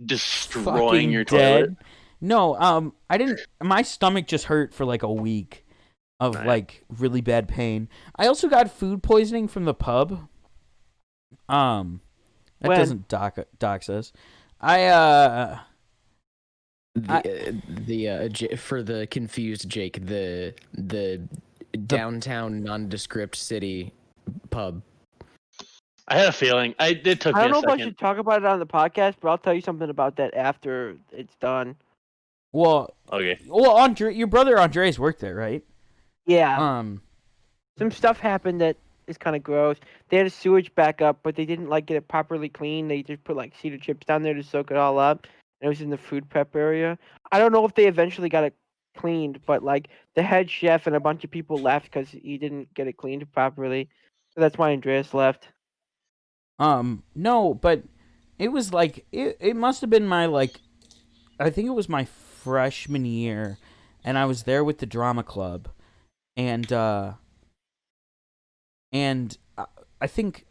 just destroying Fucking your dead. toilet. No, I didn't. My stomach just hurt for like a week of Right. like really bad pain. I also got food poisoning from the pub. That When? doesn't dox us. I For the confused Jake, the downtown nondescript city pub. I had a feeling. It took I me don't know a if I second. should talk about it on the podcast, but I'll tell you something about that after it's done. well, Okay. Andre, your brother Andres worked there, right? Yeah. Some stuff happened that is kind of gross. They had a sewage backup, but they didn't like get it properly cleaned. They just put like cedar chips down there to soak it all up. And it was in the food prep area. I don't know if they eventually got it cleaned, but like the head chef and a bunch of people left because he didn't get it cleaned properly. So that's why Andreas left. No, but it was like it must have been my like, I think it was my freshman year, and I was there with the drama club, and I think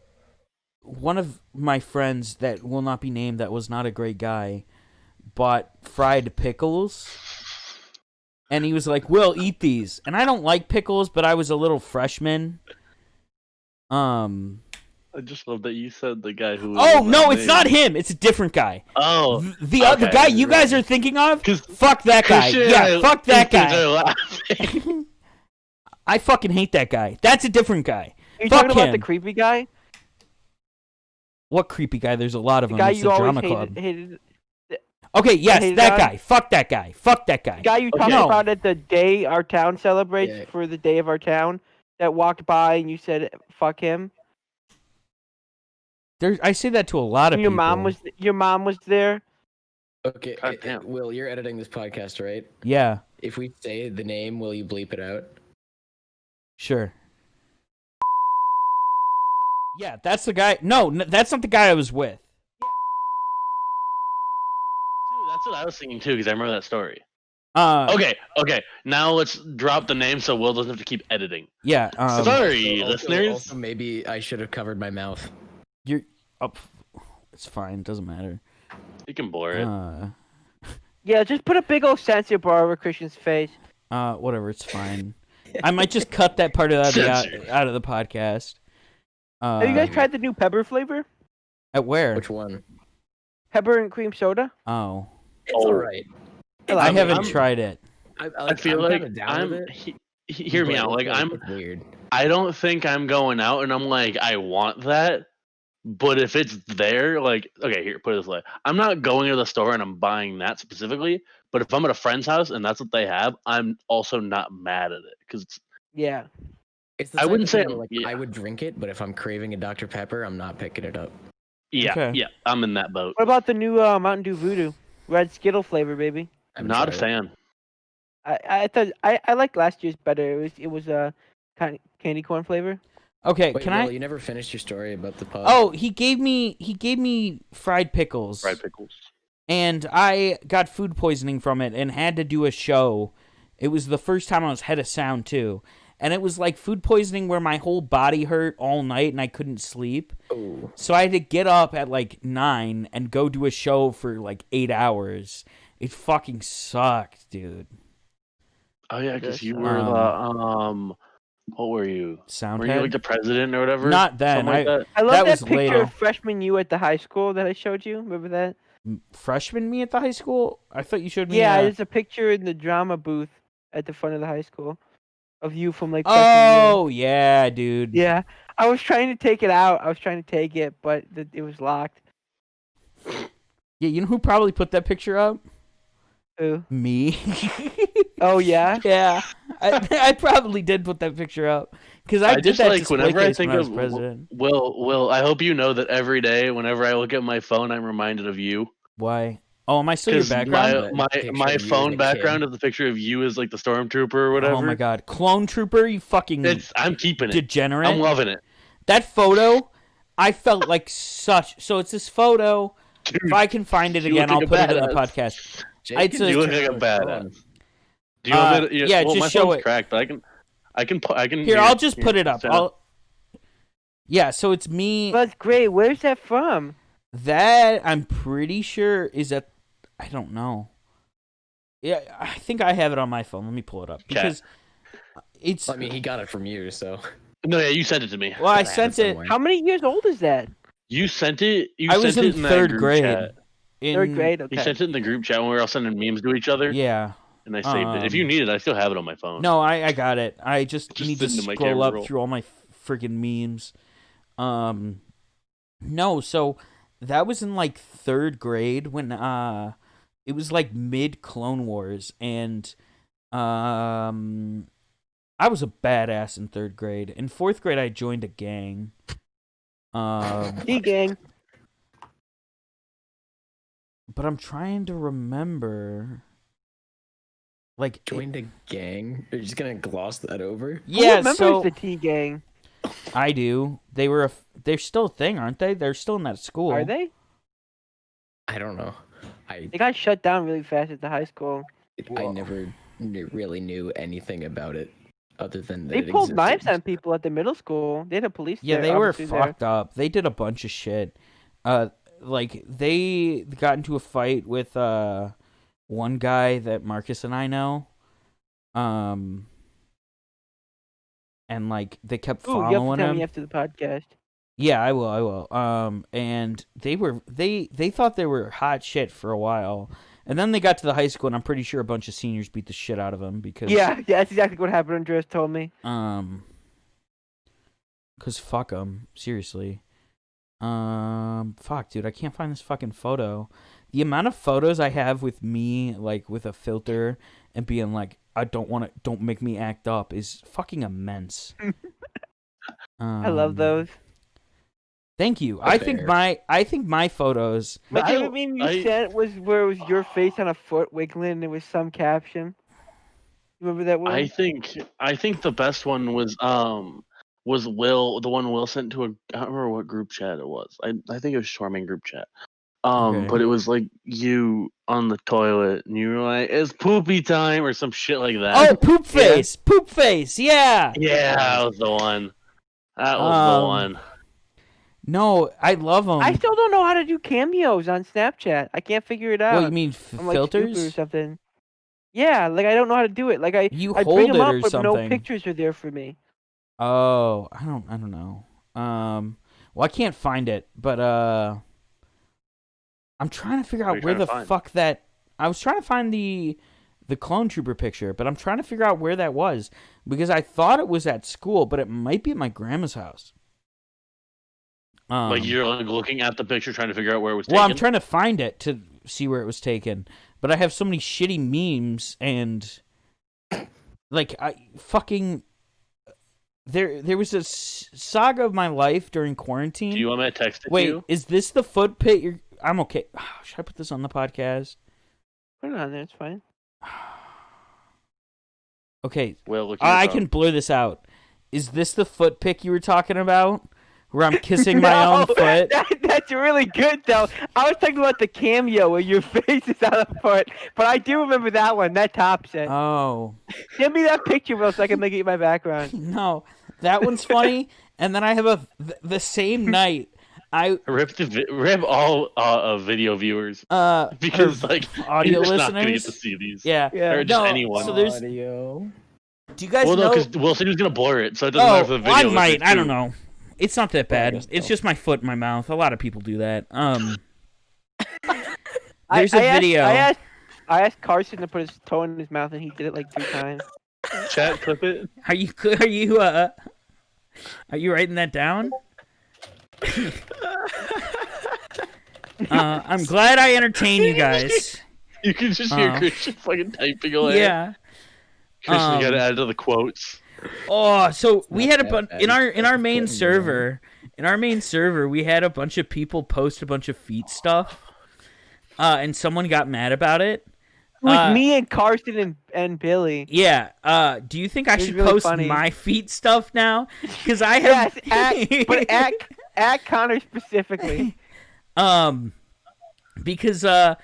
one of my friends that will not be named, that was not a great guy, bought fried pickles. And he was like, "Will, eat these." And I don't like pickles, but I was a little freshman. I just love that you said the guy who. Oh no, it's not him. It's a different guy. Oh, The guy you guys are thinking of. Fuck that guy. Yeah, fuck that guy. I fucking hate that guy. That's a different guy. Are you Fuck talking about him. the creepy guy? What creepy guy? There's a lot of The them. guy It's you the always drama club. hated. Okay, yes, hated that on? guy. Fuck that guy. Fuck that guy. The guy you talked No. about at the day our town celebrates Yeah. for the day of our town that walked by and you said fuck him. I say that to a lot of And your people. mom was there. Okay, God damn. Will, you're editing this podcast, right? Yeah, If we say the name, will you bleep it out? sure. Yeah, that's the guy. No, that's not the guy I was with. Dude, that's what I was thinking too, because I remember that story. Okay. Okay. Now let's drop the name so Will doesn't have to keep editing. Yeah. Sorry, Also- listeners. Also, maybe I should have covered my mouth. You're up. It's fine. Doesn't matter. You can blur it. Yeah, just put a big old censor bar over Christian's face. Whatever. It's fine. I might just cut that part of Censor. out of the podcast. Have you guys tried the new pepper flavor? At where? Which one? Pepper and cream soda? Oh, It's Oh. alright. I haven't I'm- tried it. I feel like hear me out. Like It's weird. I don't think I'm going out and I'm like I want that. But if it's there, like okay, here, put it this way: I'm not going to the store and I'm buying that specifically. But if I'm at a friend's house and that's what they have, I'm also not mad at it because Yeah. It's I wouldn't say like yeah. I would drink it, but if I'm craving a Dr. Pepper, I'm not picking it up. Okay. yeah, I'm in that boat. What about the new Mountain Dew Voodoo? Red Skittle flavor, baby. I'm Not a fan. I thought I liked last year's better. It was kind of candy corn flavor. Okay, Wait, can Will, I? you never finished your story about the pub. Oh, he gave me fried pickles. Fried pickles. And I got food poisoning from it and had to do a show. It was the first time I was head of sound too. And it was like food poisoning where my whole body hurt all night and I couldn't sleep. Oh. So I had to get up at like 9 and go do a show for like 8 hours. It fucking sucked, dude. Oh yeah, because Yes. you were the what were you? Were you like Soundhead? the president or whatever? Not then. Something like that? I love That that, was picture later. of freshman you at the high school that I showed you. Remember that? Freshman me at the high school? I thought you showed me. Yeah, there's a picture in the drama booth at the front of the high school of you from like freshman Oh, yeah, dude. year. Yeah, I was trying to take it out. I was trying to take it, but it was locked. Yeah, you know who probably put that picture up? Ooh. Me. Oh yeah. Yeah, I probably did put that picture up because I did just that like display whenever I case think when I was of president. Will, I hope you know that every day, whenever I look at my phone, I'm reminded of you. Why? Oh, am I still your Because background? my Picture my of you phone as a background kid. is the picture of you as like the stormtrooper or whatever. Oh my god, clone trooper, you fucking I'm keeping it. degenerate! I'm loving it. That photo, I felt like such. So it's this photo. Dude, If I can find it you again, look I'll like put a it in the badass. podcast. Jake I'd can say- you do look it like a on his phone. badass. Do you want me to? yeah, well, just my show phone's it. cracked, but I can. Here, I'll just here, put it up. stand up. Yeah, so it's me. That's great. Where's that from? That I'm pretty sure is at. I don't know. Yeah, I think I have it on my phone. Let me pull it up because it's. I mean, he got it from you, so. No, yeah, you sent it to me. Well, I have it sent it. somewhere. How many years old is that? You sent it. You I sent was it in that third group grade. chat. Third grade. You Okay. sent it in the group chat when we were all sending memes to each other, Yeah. and I saved it. If you need it, I still have it on my phone. No, I got it. I just need to sitting in my scroll camera up roll. through all my friggin' memes. No, so that was in like third grade when it was like mid Clone Wars, and I was a badass in third grade. In fourth grade, I joined a gang. D gang. But I'm trying to remember. Like, Joined a gang? You're just gonna gloss that over? Who yeah, remembers so the T gang? I do. They're still a thing, aren't they? They're still in that school. Are they? I don't know. They got shut down really fast at the high school. I never really knew anything about it. other than that They it pulled knives existed. on people at the middle school. They had a police. Yeah, there, they were officer there. fucked up. They did a bunch of shit. Like they got into a fight with one guy that Marcus and I know. And like they kept Ooh, you have to following tell him. me after the podcast. Yeah, I will. And they thought they were hot shit for a while. And then they got to the high school, and I'm pretty sure a bunch of seniors beat the shit out of them because Yeah, that's exactly what happened. Andreas told me. Cause fuck them, seriously. Fuck, dude, I can't find this fucking photo. The amount of photos I have with me, like with a filter, and being like, don't make me act up, is fucking immense. I love those. Thank you. Fair. I think my photos. My I- favorite meme you sent was where it was your face on a foot wiggling, and it was some caption. Remember that one? I think the best one was Will, the one Will sent to I don't remember what group chat it was. I think it was our main group chat. Okay. But it was like you on the toilet and you were like, "It's poopy time" or some shit like that. Oh, poop face, poop face. Yeah. Yeah, that was the one. That was the one. No, I love them. I still don't know how to do cameos on Snapchat. I can't figure it out. What you mean I'm like stupid or filters? something. Yeah, like I don't know how to do it. Like I You I hold bring them it up, or but no something. pictures are there for me. Oh, I don't know. Well, I can't find it, but I'm trying to figure What are out you where trying the to find? fuck that. I was trying to find the clone trooper picture, but I'm trying to figure out where that was because I thought it was at school, but it might be at my grandma's house. Like you're like looking at the picture trying to figure out where it was Well, taken. I'm trying to find it to see where it was taken, but I have so many shitty memes and like I fucking there was a saga of my life during quarantine. Do you want me to text it to Wait, you? is this the foot pit? I'm okay. Should I put this on the podcast? Put it on there. It's fine. Okay, Will, look. I can blur this out. Is this the foot pic you were talking about? Where I'm kissing my own foot? That's really good though. I was talking about the cameo where your face is on a foot, but I do remember that one. That tops it. Oh. Send me that picture, Will, so I can make it my background. No, that one's funny. And then I have the same night. rip all video viewers because or like audio you're not gonna get listeners. to see these. Yeah. Yeah. Or just No, anyone. so there's. Audio. Do you guys Well, no, know? because Will said he was gonna blur it, so it doesn't matter if the video. I is might. there, I don't too. know. It's not that Well, I bad. guess It's so. just my foot in my mouth. A lot of people do that. I There's a video. I asked Carson to put his toe in his mouth, and he did it like 2 times. Chat, clip it. Are you writing that down? I'm glad I entertain you guys. You can just hear Christian fucking typing away. Yeah. Christian, you gotta add to the quotes. Oh, so we Not had a that bunch bad. in our It's main getting server. In our main server, we had a bunch of people post a bunch of feet stuff, and someone got mad about it. It was me and Carson and Billy. Yeah. Do you think I was should really post funny. my feet stuff now? Because I have. Yes, at Connor specifically. Because I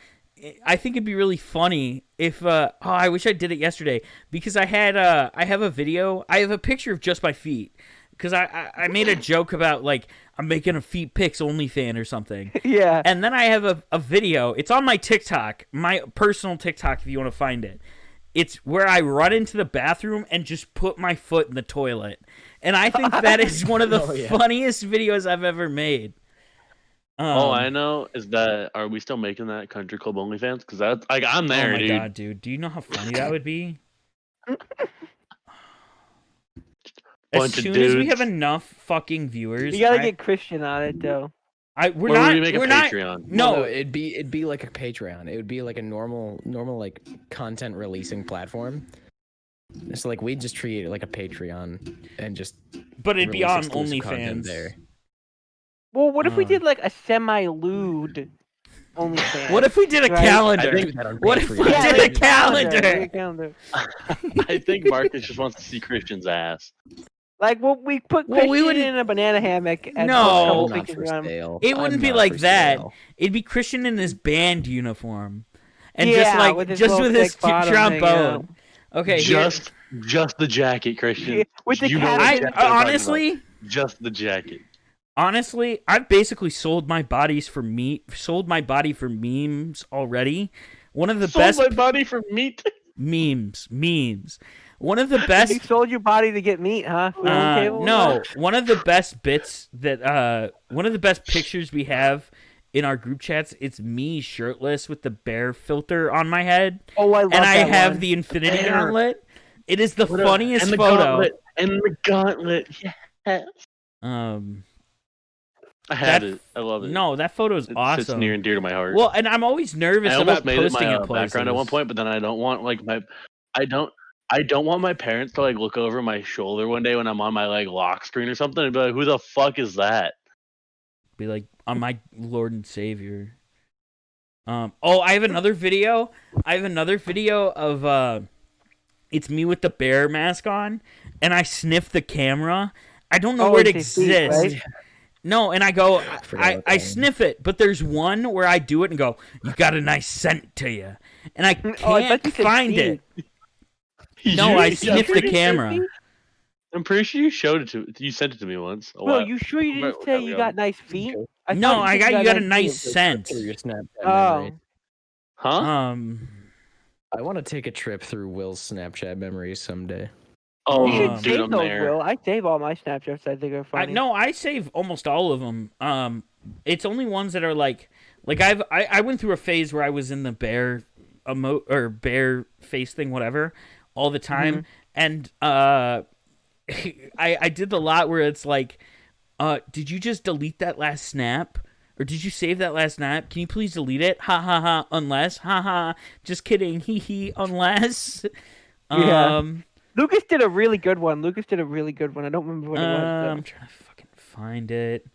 think it'd be really funny if I wish I did it yesterday because I have a video. I have a picture of just my feet because I made a joke about like I'm making a feet pics OnlyFans or something. Yeah. And then I have a video. It's on my TikTok, my personal TikTok if you want to find it. It's where I run into the bathroom and just put my foot in the toilet. And I think that is one of the Oh, yeah. funniest videos I've ever made. All I know is that are we still making that Country Club OnlyFans? Because that's like I'm there, oh my dude. god, dude. Do you know how funny that would be? As Bunch of soon as we dudes. have enough fucking viewers, You gotta get Christian on it though. we're Or would not. we make a We're not. Patreon? No, it'd be like a Patreon. It would be like a normal like content releasing platform. So like we'd just treat it like a Patreon and just but it'd be release on exclusive content OnlyFans. there. Well, what if we Uh. did like a semi-lewd OnlyFans? What if we did a Right. calendar? I think- Do that on What if Patreon. we Yeah, did like a calendar? like a calendar. I think Marcus just wants to see Christian's ass. Like, well, we put Well, Christian we wouldn't- in a banana hammock and No. put a I'm couple not pictures for around. sale. It wouldn't I'm be not like for that. sale. It'd be Christian in his band uniform, and Yeah, just like with his just little with his thick bottom hanging trombone. Okay, here- Just the jacket, Christian. With the You know what caption- jacket I'm talking about. Honestly, Just the jacket. I've basically sold my body for memes already. One of the Sold best my body for meat. memes. One of the You best sold your body to get meat, huh? Food on the table? no, one of the best bits that one of the best pictures we have in our group chats, it's me shirtless with the bear filter on my head. Oh, I love And I that have one. the Infinity Bear. Gauntlet. It is the funniest and the photo. Gauntlet. Yes. I have That- it. I love it. No, that photo is It's awesome. near and dear to my heart. Well, and I'm always nervous I almost about made it posting my in places. background at one point, but then I don't want I don't want my parents to like look over my shoulder one day when I'm on my like lock screen or something and be like, "Who the fuck is that?" Be like, on my Lord and Savior. Oh, I have another video. Of it's me with the bear mask on, and I sniff the camera. I don't know Oh, where it it's your feet, exists. right? No, and I go, forgot about I that one. sniff it, but there's one where I do it and go, "You got a nice scent to you," and I Oh, I can't thought you said find it. feet. No, You- I I'm sniffed the pretty- camera. I'm pretty sure you showed it to. You sent it to me once. A Bro, while. you sure you didn't Remember- say you got nice feet? I No, thought I said got you got a nice nice feet. scent. Through your Snapchat Oh, memory. Huh? I want to take a trip through Will's Snapchat memories someday. Oh, you should Um, dude, save I'm those, there. Will. I save all my Snapchats. I think are funny. No, I save almost all of them. It's only ones that are like I went through a phase where I was in the bear or bear face thing, whatever, all the time, and I did the lot where it's like, did you just delete that last snap? Or did you save that last snap? Can you please delete it? Ha ha ha. Unless, ha ha. Just kidding. Hee hee. Unless. Yeah. Lucas did a really good one. I don't remember what it was. I'm trying to fucking find it.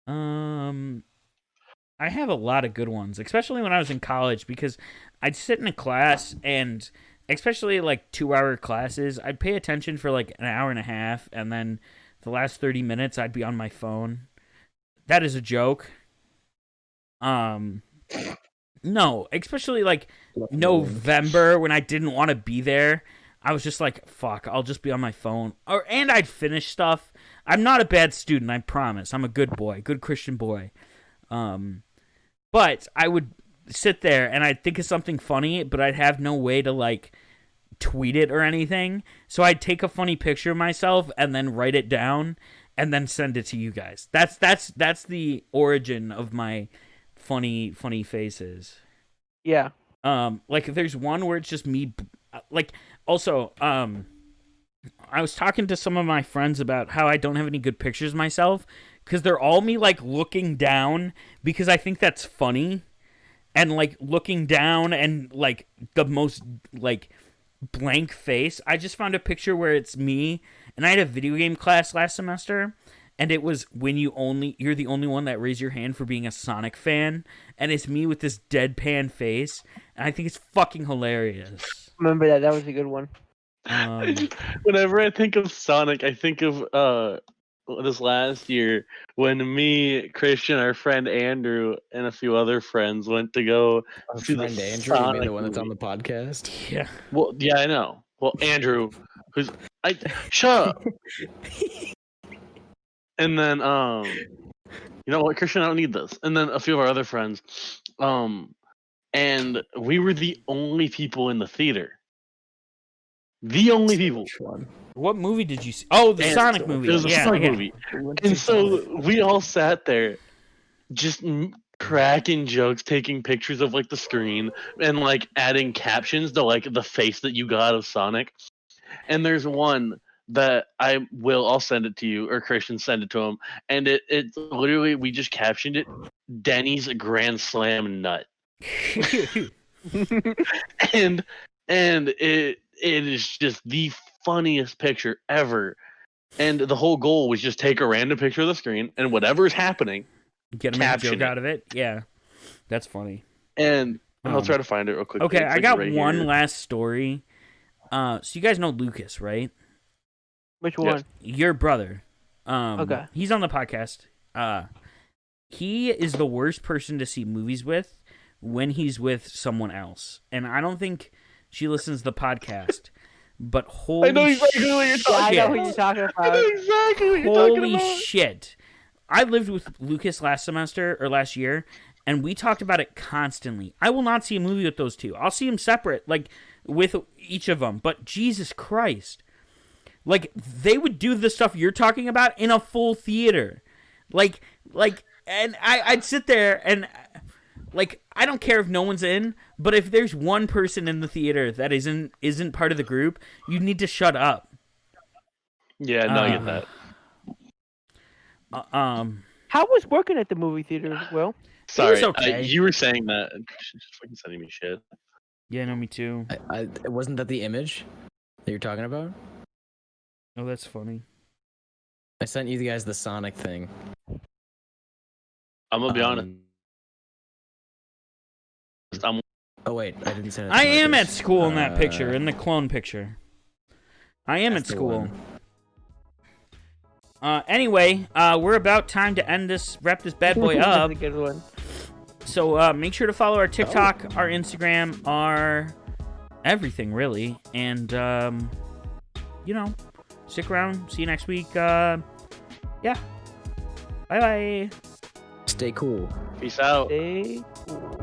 I have a lot of good ones, especially when I was in college, because I'd sit in a class and, especially like 2-hour classes, I'd pay attention for like an hour and a half, and then the last 30 minutes I'd be on my phone. That is a joke. No, especially like November when I didn't want to be there. I was just like, fuck, I'll just be on my phone. And I'd finish stuff. I'm not a bad student, I promise. I'm a good boy, good Christian boy. But I would sit there and I'd think of something funny, but I'd have no way to like tweet it or anything. So I'd take a funny picture of myself and then write it down and then send it to you guys. That's the origin of my funny faces. Yeah. Like there's one where it's just me, like, also, I was talking to some of my friends about how I don't have any good pictures of myself because they're all me like looking down because I think that's funny, and like looking down and like the most like blank face. I just found a picture where it's me, and I had a video game class last semester, and it was when you're the only one that raised your hand for being a Sonic fan, and it's me with this deadpan face, and I think it's fucking hilarious. Remember that? That was a good one. Whenever I think of Sonic, I think of this last year when me, Christian, our friend Andrew, and a few other friends went to go Our see friend the Andrew, you mean Sonic the one that's on movie. the podcast? Yeah. Well, yeah, I know. Well, Andrew, shut up. And then you know what, Christian, I don't need this. And then a few of our other friends, and we were the only people in the theater. The only people. Which one? What movie did you see? Oh, the And Sonic movie. It was a yeah, Sonic yeah. movie. We went to And so Sonic. we all sat there, just cracking jokes, taking pictures of like the screen, and like adding captions to like the face that you got of Sonic. And there's one that I'll send it to you, or Christian send it to him, and it literally, we just captioned it, Denny's Grand Slam Nut. and it is just the funniest picture ever. And the whole goal was just take a random picture of the screen and whatever's happening, Get a caption joke it. out of it. Yeah, that's funny. and I'll Um, try to find it real quick. Okay, It's, I like, got right one here. last story. So you guys know Lucas, right? Which Yes. one? Your brother. Okay. He's on the podcast. He is the worst person to see movies with when he's with someone else. And I don't think she listens to the podcast. but holy I know exactly what you're Yeah, I talking know shit. who you're talking I know about. exactly what you're talking Holy about. shit. I lived with Lucas last semester or last year, and we talked about it constantly. I will not see a movie with those two. I'll see them separate, like with each of them. But Jesus Christ. Like, they would do the stuff you're talking about in a full theater. And I'd sit there and, like, I don't care if no one's in, but if there's one person in the theater that isn't part of the group, you need to shut up. Yeah, no, I get that. How was working at the movie theater, Will? Sorry, okay. you were saying that. She's just fucking sending me shit. Yeah, no, me too. I wasn't that the image that you're talking about? Oh, that's funny. I sent you guys the Sonic thing. I'm gonna be honest. I'm Oh wait, I didn't send it. To I am Marcus. at school in that picture, in the clone picture. I am at That's the school. one. Anyway, we're about time to wrap this bad boy That's up. a good one. So make sure to follow our TikTok, our Instagram, our everything really, and stick around. See you next week. Yeah. Bye bye. Stay cool. peace out. Stay cool.